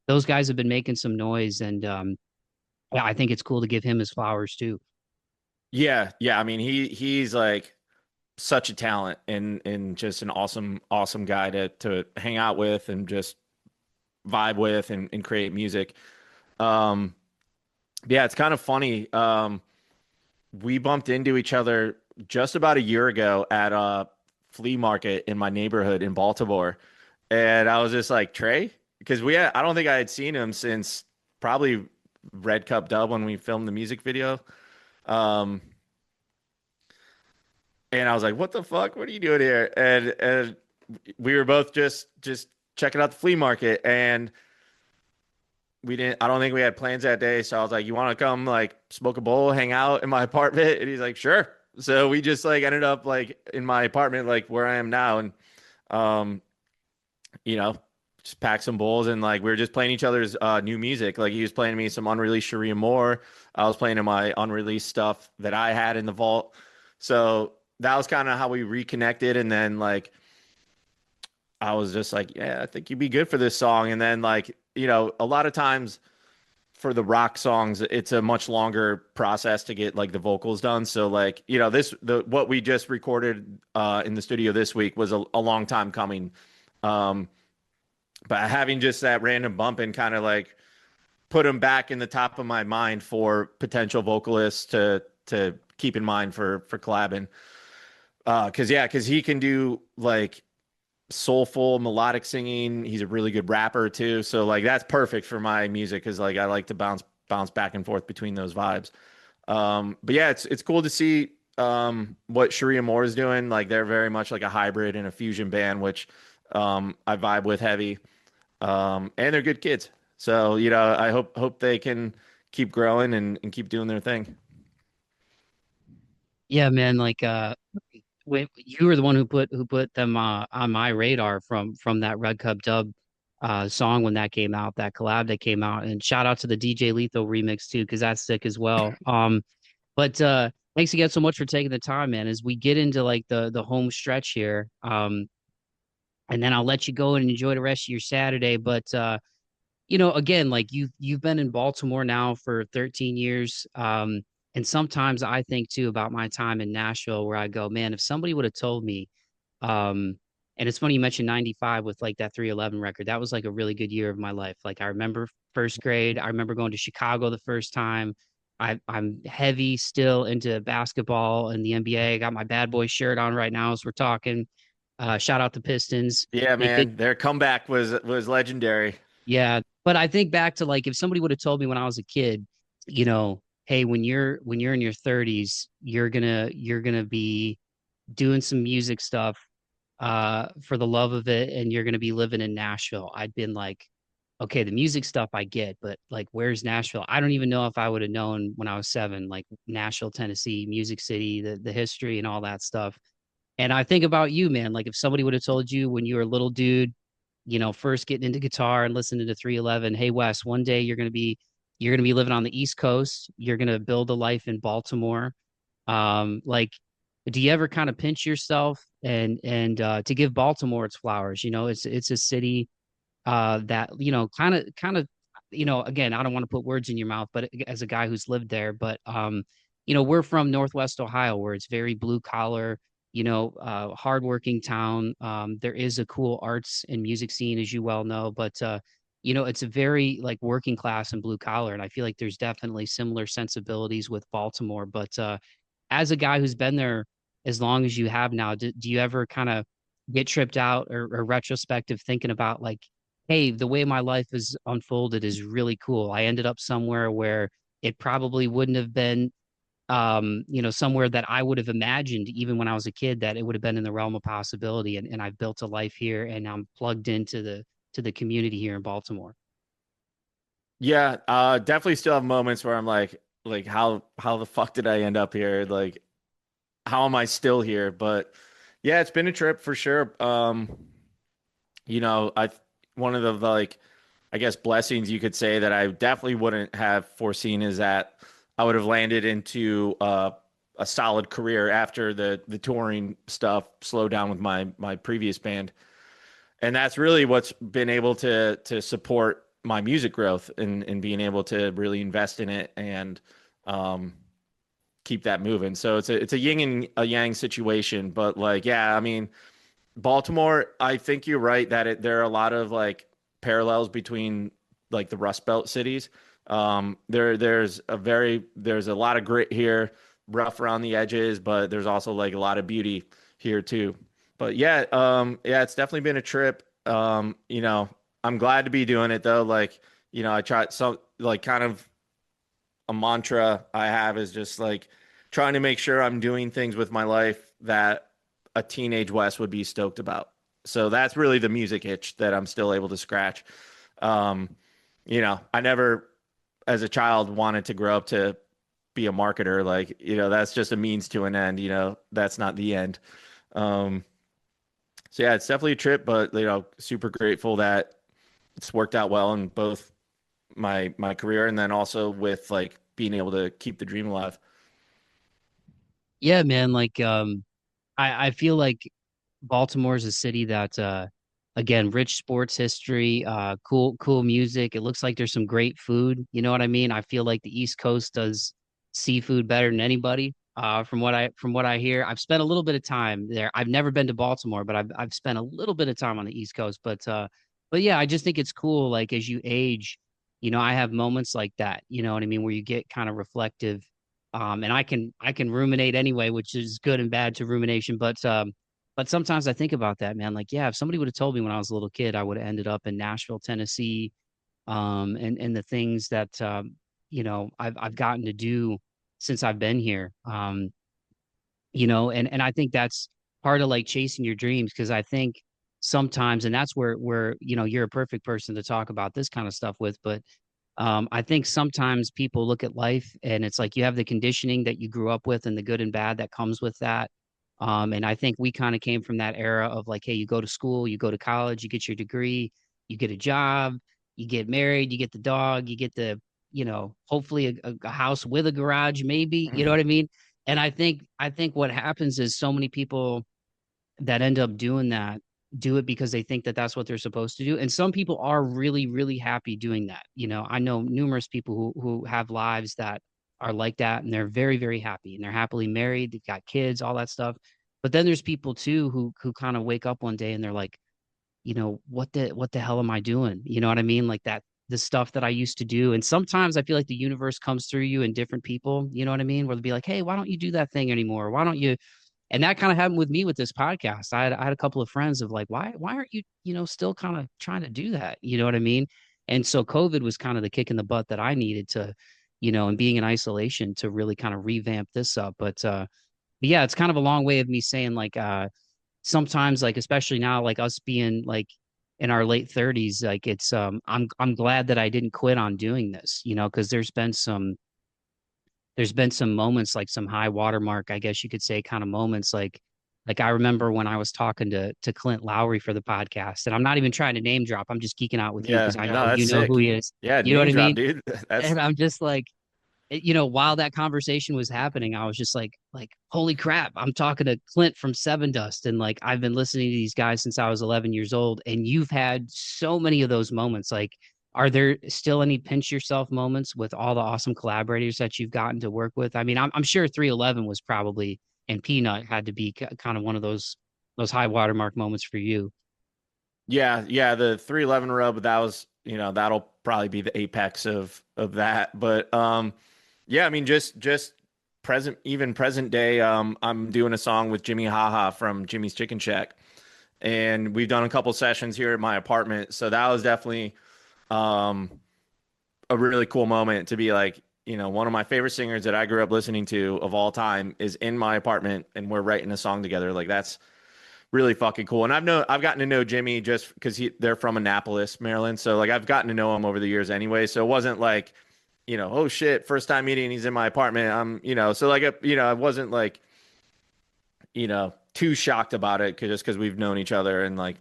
those guys have been making some noise, and yeah, I think it's cool to give him his flowers too. Yeah, yeah. I mean, he's like such a talent and just an awesome guy to hang out with and just vibe with and create music. Um, yeah, it's kind of funny. We bumped into each other just about a year ago at a flea market in my neighborhood in Baltimore. And I was just like, Trey, because I don't think I had seen him since probably Red Cup Dub when we filmed the music video. Um, and I was like, what the fuck? What are you doing here? And we were both just checking out the flea market and I don't think we had plans that day. So I was like, you want to come like smoke a bowl, hang out in my apartment? And he's like, sure. So we just like ended up like in my apartment, like where I am now. And, um, you know, just packed some bowls and like we were just playing each other's new music. Like he was playing me some unreleased Cherie Amour. I was playing him my unreleased stuff that I had in the vault. So that was kind of how we reconnected. And then like I was just like, yeah, I think you'd be good for this song. And then like, a lot of times for the rock songs, it's a much longer process to get like the vocals done. So like, what we just recorded in the studio this week was a long time coming. Um, but having just that random bump and kind of like put him back in the top of my mind for potential vocalists to keep in mind for collabing. Because he can do like soulful melodic singing. He's a really good rapper too. So like that's perfect for my music because like I like to bounce back and forth between those vibes. But yeah, it's cool to see what Cherie Amour is doing. Like they're very much like a hybrid and a fusion band, which I vibe with heavy. And they're good kids. So, I hope they can keep growing and keep doing their thing. Yeah, man, like when you were the one who put them on my radar from that Red Cup Dub song when that came out, that collab that came out, and shout out to the DJ Lethal remix too, because that's sick as well. But thanks again so much for taking the time, man. As we get into like the home stretch here, and then I'll let you go and enjoy the rest of your Saturday. But again, like you've been in Baltimore now for 13 years. And sometimes I think too about my time in Nashville where I go, man, if somebody would have told me, and it's funny you mentioned 95 with like that 311 record. That was like a really good year of my life. Like I remember first grade, I remember going to Chicago the first time. I'm heavy still into basketball and the NBA. I got my bad boy shirt on right now as we're talking. Shout out the Pistons. Yeah, They did. man, their comeback was legendary. Yeah, but I think back to like if somebody would have told me when I was a kid, hey, when you're in your 30s, you're gonna be doing some music stuff for the love of it and you're gonna be living in Nashville. I'd been like, okay, the music stuff I get, but like where's Nashville? I don't even know if I would have known when I was 7, like Nashville, Tennessee, Music City, the history and all that stuff. And I think about you, man, like if somebody would have told you when you were a little dude first getting into guitar and listening to 311, hey Wes, one day you're gonna be living on the East Coast. You're gonna build a life in Baltimore. Like, do you ever kind of pinch yourself and to give Baltimore its flowers? It's a city that kind of again, I don't want to put words in your mouth, but as a guy who's lived there, but we're from Northwest Ohio where it's very blue collar, hardworking town. There is a cool arts and music scene, as you well know, but it's a very like working class and blue collar, and I feel like there's definitely similar sensibilities with Baltimore. But as a guy who's been there as long as you have now, do you ever kind of get tripped out or retrospective thinking about like, hey, the way my life has unfolded is really cool. I ended up somewhere where it probably wouldn't have been, somewhere that I would have imagined even when I was a kid that it would have been in the realm of possibility. And I've built a life here and I'm plugged into the community here in Baltimore. Yeah, definitely still have moments where I'm like how the fuck did I end up here? Like how am I still here? But yeah, it's been a trip for sure. I one of the like I guess blessings you could say that I definitely wouldn't have foreseen is that I would have landed into a solid career after the touring stuff slowed down with my previous band. And that's really what's been able to support my music growth and being able to really invest in it and um, keep that moving. So it's a yin and a yang situation. But like, yeah, I mean, Baltimore, I think you're right that there are a lot of like parallels between like the Rust Belt cities. There's a lot of grit here, rough around the edges, but there's also like a lot of beauty here too. But yeah, yeah, it's definitely been a trip. I'm glad to be doing it though. Like, I try some like kind of a mantra I have is just like trying to make sure I'm doing things with my life that a teenage Wes would be stoked about. So that's really the music itch that I'm still able to scratch. Um, I never, as a child, wanted to grow up to be a marketer. Like, that's just a means to an end. That's not the end. Um, so yeah, it's definitely a trip, but super grateful that it's worked out well in both my career and then also with like being able to keep the dream alive. Yeah, man. Like, I feel like Baltimore is a city that again, rich sports history, cool music. It looks like there's some great food. You know what I mean? I feel like the East Coast does seafood better than anybody. From what I hear, I've spent a little bit of time there. I've never been to Baltimore, but I've spent a little bit of time on the East Coast. But yeah, I just think it's cool. Like as you age, I have moments like that. You know what I mean, where you get kind of reflective. And I can ruminate anyway, which is good and bad to rumination. But sometimes I think about that, man. Like, yeah, if somebody would have told me when I was a little kid, I would have ended up in Nashville, Tennessee, and the things that I've gotten to do since I've been here. And I think that's part of like chasing your dreams because I think sometimes, and that's where you're a perfect person to talk about this kind of stuff with, but I think sometimes people look at life and it's like you have the conditioning that you grew up with and the good and bad that comes with that. And I think we kind of came from that era of like, hey, you go to school, you go to college, you get your degree, you get a job, you get married, you get the dog, you get hopefully a house with a garage, maybe, you know what I mean? And I think what happens is so many people that end up doing that do it because they think that that's what they're supposed to do. And some people are really, really happy doing that. I know numerous people who have lives that are like that and they're very, very happy and they're happily married, they've got kids, all that stuff. But then there's people too who kind of wake up one day and they're like, what the hell am I doing? You know what I mean? Like that the stuff that I used to do. And sometimes I feel like the universe comes through you in different people, you know what I mean? Where they'll be like, hey, why don't you do that thing anymore? Why don't you and that kind of happened with me with this podcast. I had a couple of friends of like, why aren't you, still kind of trying to do that? You know what I mean? And so COVID was kind of the kick in the butt that I needed to, and being in isolation to really kind of revamp this up. But yeah, it's kind of a long way of me saying like sometimes like especially now like us being like in our late 30s, like it's I'm glad that I didn't quit on doing this, because there's been some moments like some high watermark, I guess you could say, kind of moments like I remember when I was talking to Clint Lowry for the podcast, and I'm not even trying to name drop. I'm just geeking out with you Yeah, because I no, know that's you know who sick. he is. Yeah, You know what name I drop, mean? dude. That's And I'm just like, while that conversation was happening, I was just like, holy crap, I'm talking to Clint from Seven Dust, and like I've been listening to these guys since I was 11 years old, and you've had so many of those moments. Like, are there still any pinch yourself moments with all the awesome collaborators that you've gotten to work with? I mean, I'm sure 311 was probably and Peanut had to be kind of one of those high watermark moments for you. yeah, the 311 rub, that was, that'll probably be the apex of that. But yeah, I mean just present day, I'm doing a song with Jimmy Haha from Jimmy's Chicken Shack. And we've done a couple sessions here at my apartment. So that was definitely um a really cool moment to be like, one of my favorite singers that I grew up listening to of all time is in my apartment and we're writing a song together. Like that's really fucking cool. And I've gotten to know Jimmy just because they're from Annapolis, Maryland. So like I've gotten to know him over the years anyway. So it wasn't like, oh shit, first time meeting, he's in my apartment. So like, I wasn't like, too shocked about it just because we've known each other and like,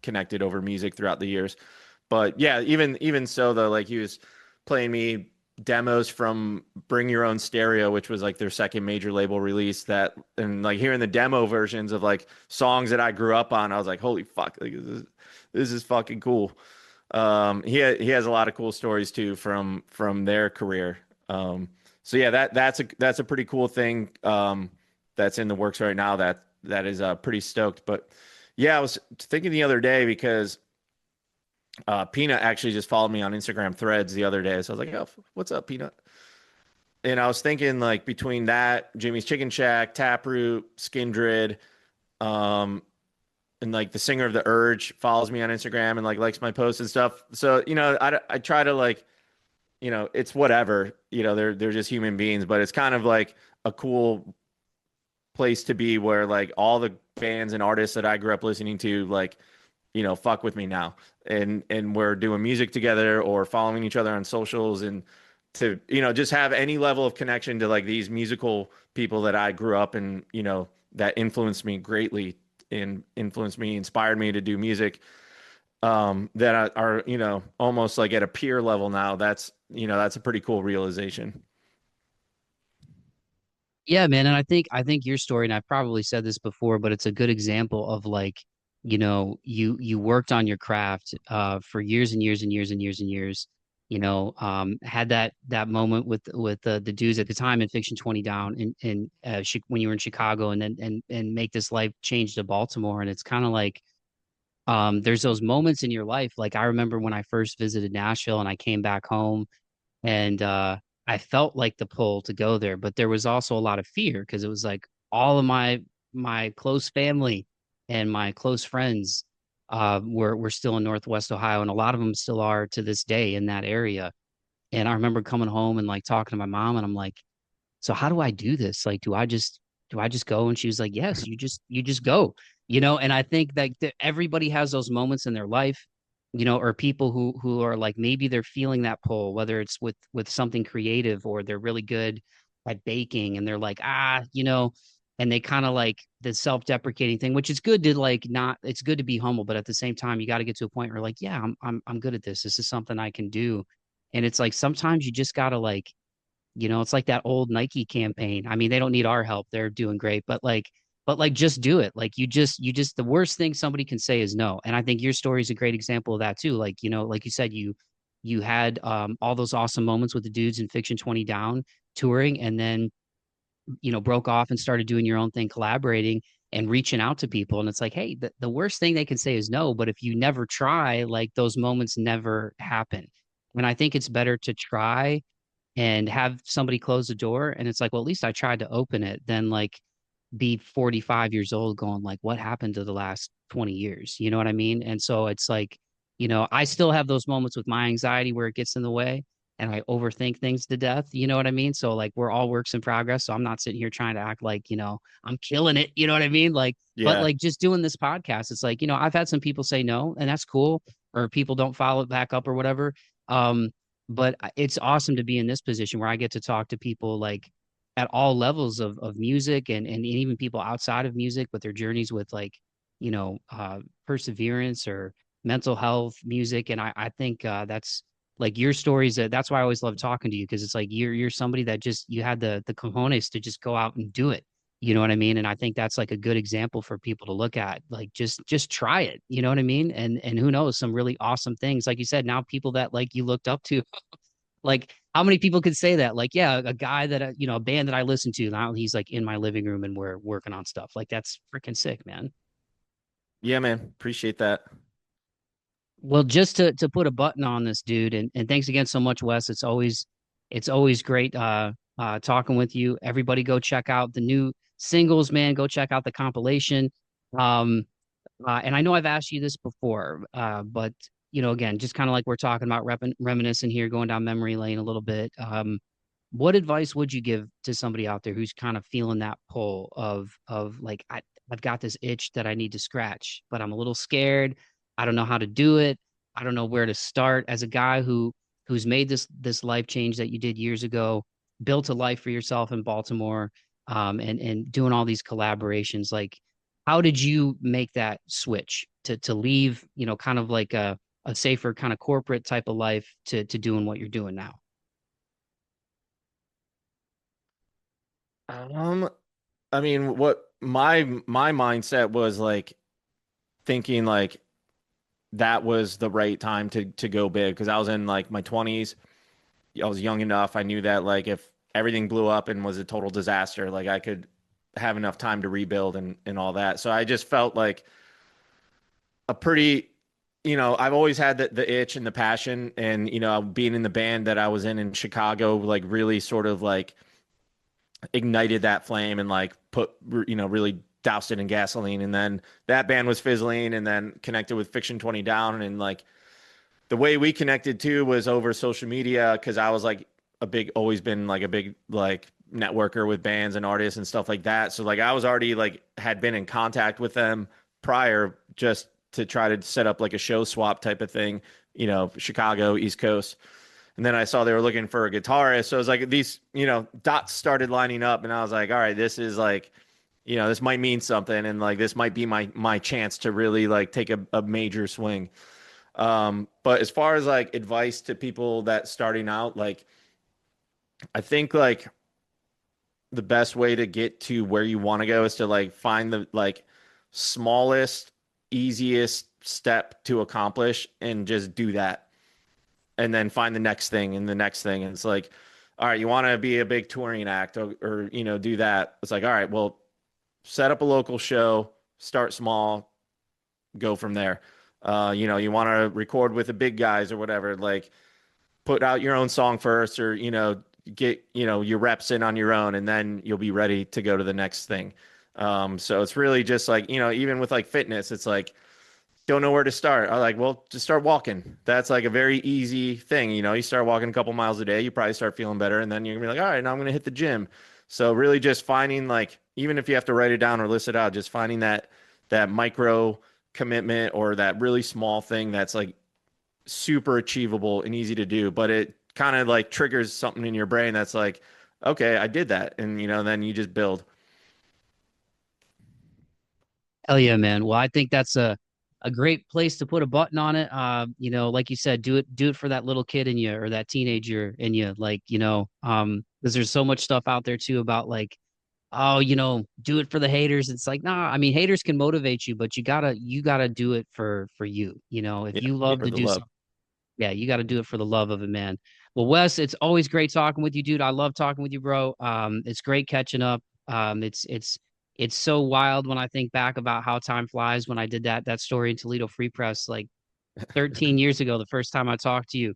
connected over music throughout the years. But yeah, even so though, like he was playing me demos from Bring Your Own Stereo, which was like their second major label release that, and like hearing the demo versions of like songs that I grew up on, I was like, holy fuck, like this is fucking cool. He has a lot of cool stories too from their career. So yeah, that's a pretty cool thing. That's in the works right now. That is pretty stoked. But yeah, I was thinking the other day because Peanut actually just followed me on Instagram Threads the other day. So I was like, "Oh, what's up, Peanut?" And I was thinking like between that, Jimmy's Chicken Shack, Taproot, Skindred, um, and like the singer of The Urge follows me on Instagram and like likes my posts and stuff. So I try to like, it's whatever. They're just human beings, but it's kind of like a cool place to be where like all the bands and artists that I grew up listening to like fuck with me now, and we're doing music together or following each other on socials, and to just have any level of connection to like these musical people that I grew up and that influenced me greatly and inspired me to do music, that are almost like at a peer level now. That's a pretty cool realization. Yeah, man, and I think your story, and I've probably said this before, but it's a good example of like you worked on your craft for years and years and years and years and years. Had that moment with the dudes at the time in Fiction 20 Down and when you were in Chicago, and then and make this life change to Baltimore. And it's kind of like there's those moments in your life. Like I remember when I first visited Nashville and I came back home, and I felt like the pull to go there, but there was also a lot of fear because it was like all of my close family and my close friends were still in Northwest Ohio, and a lot of them still are to this day in that area. And I remember coming home and like talking to my mom, and I'm like, so how do I do this? Like, do I just go? And she was like, yes, you just go, and I think that everybody has those moments in their life, or people who are like, maybe they're feeling that pull, whether it's with something creative, or they're really good at baking and they're like, and they kind of like the self-deprecating thing, which is good to like not, it's good to be humble, but at the same time, you got to get to a point where like, yeah, I'm good at this. This is something I can do. And it's like sometimes you just gotta like, it's like that old Nike campaign. I mean, they don't need our help. They're doing great, but like just do it. Like you just the worst thing somebody can say is no. And I think your story is a great example of that too. Like, like you said, you had all those awesome moments with the dudes in Fiction 20 Down touring, and then broke off and started doing your own thing, collaborating and reaching out to people. And it's like, hey, the worst thing they can say is no. But if you never try, like those moments never happen. And I think it's better to try and have somebody close the door, and it's like, well, at least I tried to open it, than like be 45 years old going like, what happened to the last 20 years? You know what I mean? And so it's like, I still have those moments with my anxiety where it gets in the way and I overthink things to death. You know what I mean? So like we're all works in progress. So I'm not sitting here trying to act like, I'm killing it. You know what I mean? Like, but Yeah. like just doing this podcast, it's like, I've had some people say no, and that's cool, or people don't follow it back up or whatever. Um, but it's awesome to be in this position where I get to talk to people like at all levels of music, and even people outside of music with their journeys with like, perseverance or mental health music. And I think that's like your stories. That's why I always love talking to you, because it's like you're somebody that just, you had the cojones to just go out and do it. You know what I mean? And I think that's like a good example for people to look at. Like just try it. You know what I mean? And who knows, some really awesome things. Like you said, now people that like you looked up to, like, how many people could say that? Like, yeah, a guy that, a band that I listen to now, he's like in my living room and we're working on stuff. Like, that's freaking sick, man. Yeah, man. Appreciate that. Well, just to put a button on this, dude, and thanks again so much, Wes. It's always great talking with you. Everybody go check out the new singles, man. Go check out the compilation. Um, and I know I've asked you this before, but again, just kind of like we're talking about reminiscing here, going down memory lane a little bit. What advice would you give to somebody out there who's kind of feeling that pull of like, I've got this itch that I need to scratch, but I'm a little scared. I don't know how to do it. I don't know where to start. As a guy who's made this life change that you did years ago, built a life for yourself in Baltimore, and doing all these collaborations, like how did you make that switch to leave, kind of like a safer kind of corporate type of life to doing what you're doing now? Um, I mean, what my mindset was like thinking like that was the right time to go big because I was in like my 20s. I was young enough. I knew that like if everything blew up and was a total disaster, like I could have enough time to rebuild and all that. So I just felt like a pretty, I've always had the itch and the passion and, being in the band that I was in Chicago, like really sort of like ignited that flame and like put, really doused it in gasoline. And then that band was fizzling and then connected with Fiction 20 Down. And like the way we connected too was over social media because I was like always been like a big like networker with bands and artists and stuff like that. So like I was already like had been in contact with them prior just to try to set up like a show swap type of thing, Chicago, East Coast. And then I saw they were looking for a guitarist. So it was like these, dots started lining up and I was like, all right, this is like, this might mean something. And like, this might be my chance to really like take a major swing. But as far as like advice to people that starting out, like, I think like the best way to get to where you want to go is to like find the like smallest easiest step to accomplish and just do that. And then find the next thing and the next thing. And it's like, all right, you want to be a big touring act or, you know, do that. It's like, all right, well, set up a local show, start small, go from there. You know, you want to record with the big guys or whatever, like put out your own song first or, you know, get, you know, your reps in on your own and then you'll be ready to go to the next thing. So it's really just like, you know, even with like fitness, it's like, don't know where to start. I like, well, just start walking. That's like a very easy thing. You know, you start walking a couple miles a day, you probably start feeling better. And then you're gonna be like, all right, now I'm gonna hit the gym. So really just finding like, even if you have to write it down or list it out, just finding that micro commitment or that really small thing that's like super achievable and easy to do, but it kind of like triggers something in your brain that's like, okay, I did that. And you know, then you just build. Hell yeah, man. Well, I think that's a great place to put a button on it. You know, like you said, do it for that little kid in you or that teenager in you. Like, you know, because there's so much stuff out there too about like, oh, you know, do it for the haters. It's like, nah, I mean, haters can motivate you, but you gotta do it for you. You know, if Yeah, you love for to the do love. something, yeah, you got to do it for the love of it, man. Well, Wes, it's always great talking with you, dude. I love talking with you, bro. It's great catching up. It's so wild when I think back about how time flies when I did that story in Toledo Free Press like 13 years ago, the first time I talked to you.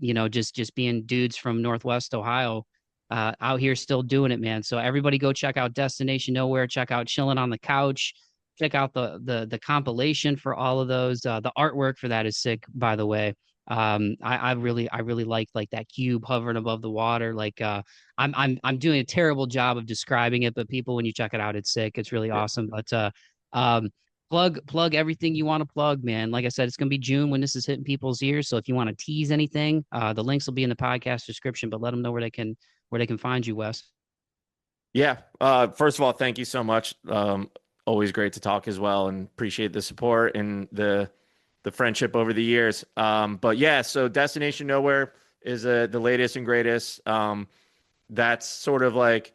You know, just being dudes from Northwest Ohio, out here still doing it, man. So everybody go check out Destination Nowhere, check out Chillin' on the Couch, check out the compilation for all of those. The artwork for that is sick, by the way. I really like that cube hovering above the water. Like I'm doing a terrible job of describing it, but people when you check it out, it's sick. It's really awesome. But um plug everything you want to plug, man. Like I said, it's gonna be June when this is hitting people's ears. So if you want to tease anything, the links will be in the podcast description, but let them know where they can find you, Wes. Yeah. First of all, thank you so much. Always great to talk as well, and appreciate the support and the friendship over the years. But yeah, so Destination Nowhere is the latest and greatest. That's sort of like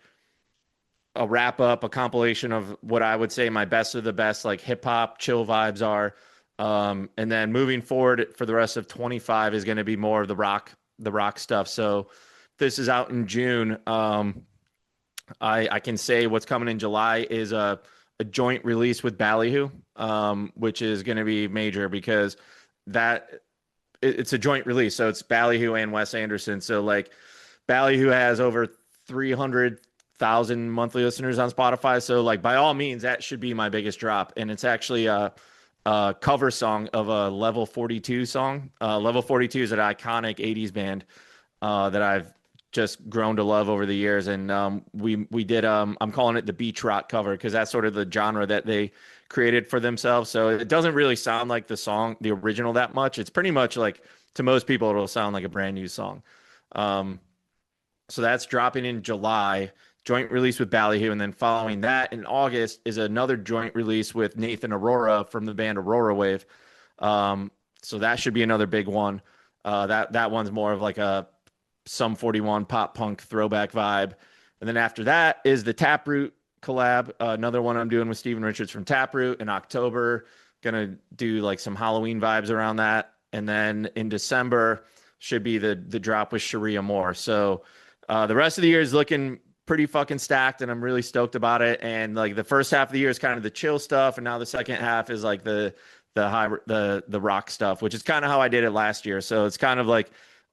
a wrap up, a compilation of what I would say my best of the best, like hip hop chill vibes are. And then moving forward for the rest of 25 is going to be more of the rock stuff. So this is out in June. I can say what's coming in July is a joint release with Ballyhoo, which is going to be major because that it's a joint release. So it's Ballyhoo and Wes Anderson. So like Ballyhoo has over 300,000 monthly listeners on Spotify. So like by all means, that should be my biggest drop. And it's actually a cover song of a Level 42 song. Level 42 is an iconic 80s band that I've just grown to love over the years. And we did I'm calling it the beach rock cover because that's sort of the genre that they created for themselves. So it doesn't really sound like the song, the original, that much. It's pretty much like to most people it'll sound like a brand new song. Um, so that's dropping in July, joint release with Ballyhoo, and then following that in August is another joint release with Nathan Aurora from the band Aurora Wave. So that should be another big one. That one's more of like a Sum 41 pop punk throwback vibe. And then after that is the Taproot collab, another one I'm doing with Steven Richards from Taproot in October. Gonna do like some Halloween vibes around that. And then in December should be the drop with Cherie Amour. So the rest of the year is looking pretty fucking stacked, and I'm really stoked about it. And like the first half of the year is kind of the chill stuff, and now the second half is like the rock stuff, which is kind of how I did it last year. So it's kind of like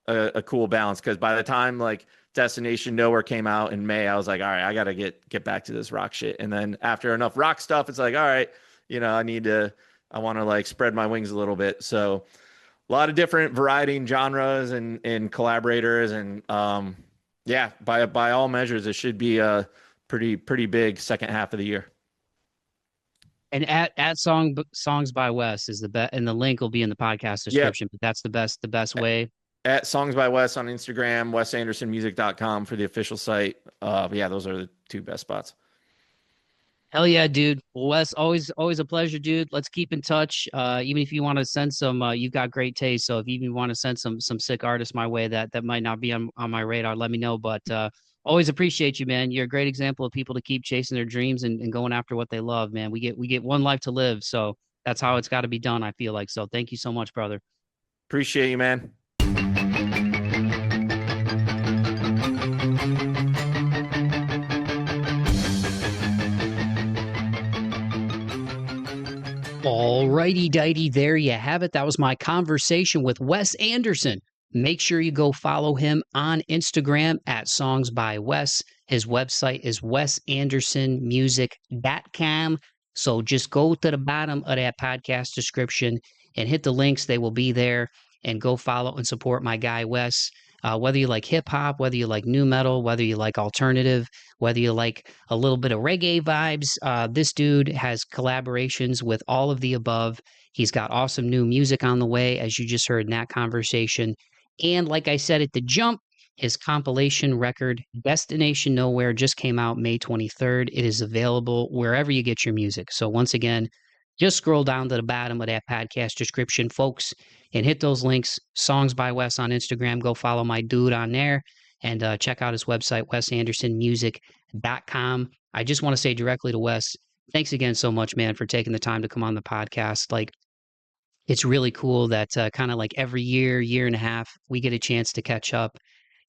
a cool balance because by the time like Destination Nowhere came out in May, I was like, all right, I gotta get back to this rock shit. And then after enough rock stuff, it's like, all right, you know, I want to like spread my wings a little bit. So a lot of different variety and genres and collaborators and yeah, by all measures, it should be a pretty big second half of the year. And at songs by Wes is the best, and the link will be in the podcast Yeah, description. But that's the best way. at Songs by Wes on Instagram, wesandersonmusic.com for the official site. Yeah, those are the two best spots. Hell yeah, dude. Well, Wes, always a pleasure, dude. Let's keep in touch. Even if you want to send some, you've got great taste. So if you even want to send some sick artists my way that might not be on my radar, let me know. But always appreciate you, man. You're a great example of people to keep chasing their dreams and going after what they love, man. We get one life to live. So That's how it's got to be done, I feel like. So thank you so much, brother. Appreciate you, man. Alrighty, dighty, there you have it. That was my conversation with Wes Anderson. Make sure you go follow him on Instagram at Songs by Wes. His website is wesandersonmusic.com. So just go to the bottom of that podcast description and hit the links. They will be there. And go follow and support my guy, Wes. Whether you like hip hop, whether you like nu metal, whether you like alternative, whether you like a little bit of reggae vibes, this dude has collaborations with all of the above. He's got awesome new music on the way, as you just heard in that conversation. And like I said at the jump, his compilation record, Destination Nowhere, just came out May 23rd. It is available wherever you get your music. So once again, just scroll down to the bottom of that podcast description, folks, and hit those links. Songs by Wes on Instagram. Go follow my dude on there and check out his website, wesandersonmusic.com. I just want to say directly to Wes, thanks again so much, man, for taking the time to come on the podcast. Like, it's really cool that kind of like every year, year and a half, we get a chance to catch up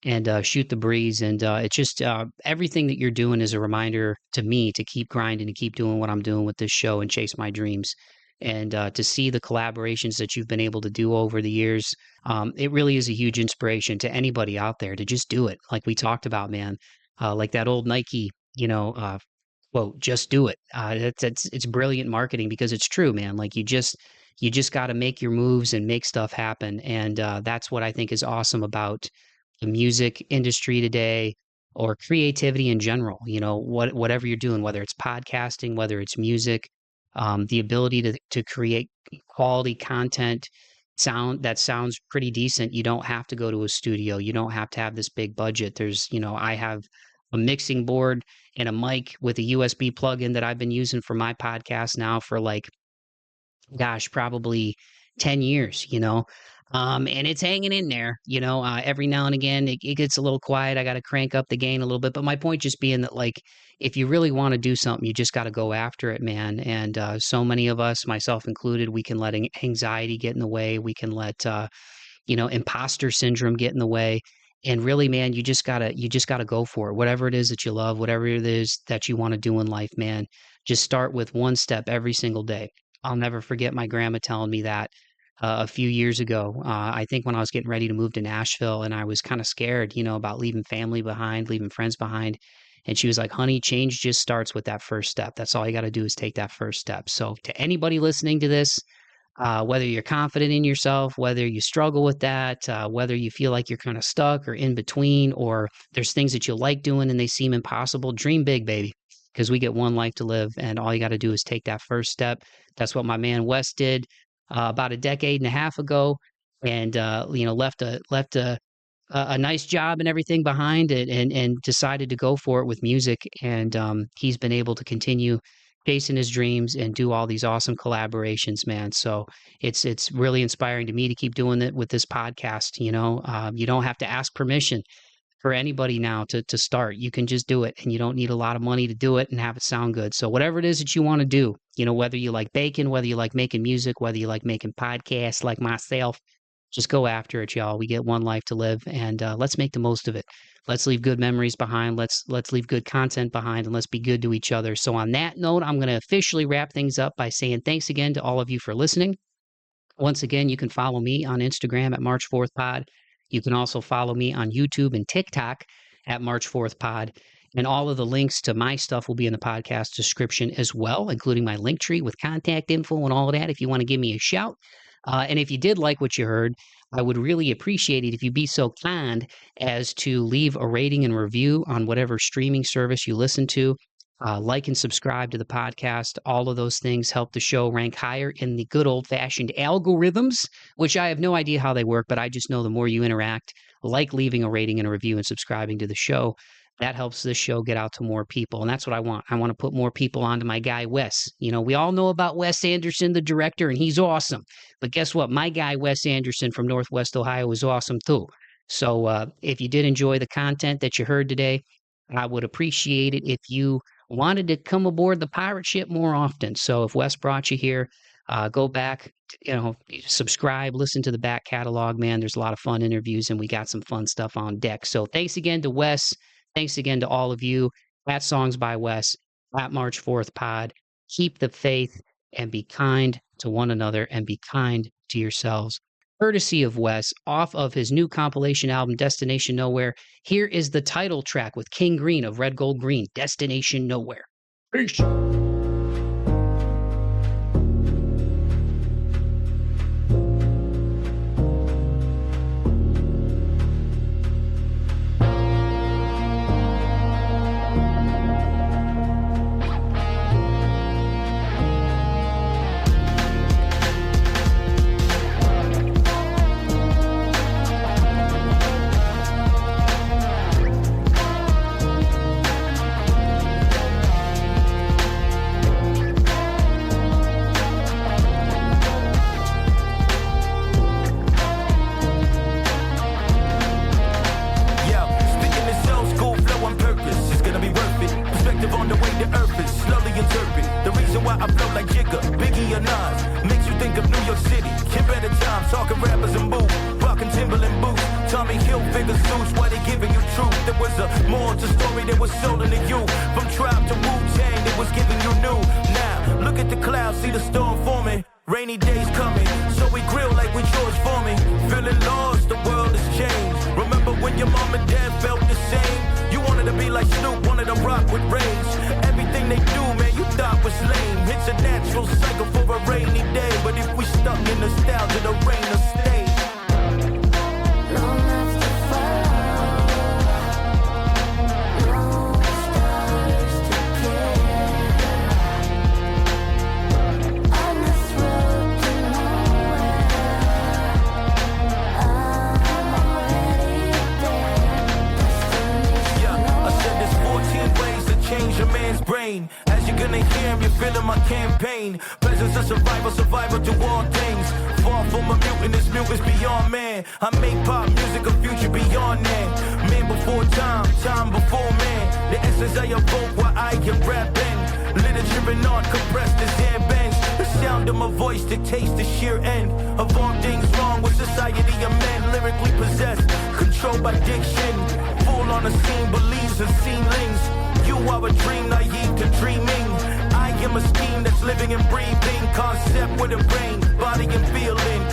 and shoot the breeze. And it's just everything that you're doing is a reminder to me to keep grinding, to keep doing what I'm doing with this show and chase my dreams. And to see the collaborations that you've been able to do over the years, it really is a huge inspiration to anybody out there to just do it. Like we talked about, man, like that old Nike, quote, just do it. It's brilliant marketing because it's true, man. Like you just got to make your moves and make stuff happen. And that's what I think is awesome about the music industry today or creativity in general. Whatever you're doing, whether it's podcasting, whether it's music, the ability to create quality content that sounds pretty decent. You don't have to go to a studio. You don't have to have this big budget. I have a mixing board and a mic with a USB plug-in that I've been using for my podcast now for probably 10 years, and it's hanging in there, every now and again, it gets a little quiet. I got to crank up the gain a little bit. But my point just being that, like, if you really want to do something, you just got to go after it, man. And so many of us, myself included, we can let anxiety get in the way. We can let, imposter syndrome get in the way. And really, man, you just gotta go for it. Whatever it is that you love, whatever it is that you want to do in life, man, just start with one step every single day. I'll never forget my grandma telling me that a few years ago. I think when I was getting ready to move to Nashville and I was kind of scared, about leaving family behind, leaving friends behind. And she was like, honey, change just starts with that first step. That's all you got to do is take that first step. So to anybody listening to this, whether you're confident in yourself, whether you struggle with that, whether you feel like you're kind of stuck or in between, or there's things that you like doing and they seem impossible, dream big, baby, because we get one life to live and all you got to do is take that first step. That's what my man Wes did about a decade and a half ago, and left a nice job and everything behind it, and decided to go for it with music. And he's been able to continue chasing his dreams and do all these awesome collaborations, man. So it's really inspiring to me to keep doing it with this podcast. You don't have to ask permission for anybody now to start. You can just do it, and you don't need a lot of money to do it and have it sound good. So whatever it is that you want to do, whether you like baking, whether you like making music, whether you like making podcasts like myself, just go after it, y'all. We get one life to live, and let's make the most of it. Let's leave good memories behind. Let's leave good content behind, and let's be good to each other. So on that note, I'm going to officially wrap things up by saying thanks again to all of you for listening. Once again, you can follow me on Instagram at March 4th Pod. You can also follow me on YouTube and TikTok at March 4th Pod. And all of the links to my stuff will be in the podcast description as well, including my link tree with contact info and all of that if you want to give me a shout. And if you did like what you heard, I would really appreciate it if you'd be so kind as to leave a rating and review on whatever streaming service you listen to. Like and subscribe to the podcast. All of those things help the show rank higher in the good old-fashioned algorithms, which I have no idea how they work, but I just know the more you interact, like leaving a rating and a review and subscribing to the show, that helps this show get out to more people. And that's what I want. I want to put more people onto my guy, Wes. We all know about Wes Anderson, the director, and he's awesome. But guess what? My guy, Wes Anderson from Northwest Ohio, is awesome too. So if you did enjoy the content that you heard today, I would appreciate it if you wanted to come aboard the pirate ship more often. So if Wes brought you here, Go back, subscribe, listen to the back catalog, man. There's a lot of fun interviews, and we got some fun stuff on deck. So thanks again to Wes. Thanks again to all of you at Songs by Wes, at March 4th Pod. Keep the faith and be kind to one another and be kind to yourselves. Courtesy of Wes, off of his new compilation album, Destination Nowhere. Here is the title track with King Green of Red Gold Green, Destination Nowhere. Peace.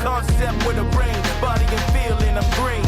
Concept with a brain, body and feeling. I'm green.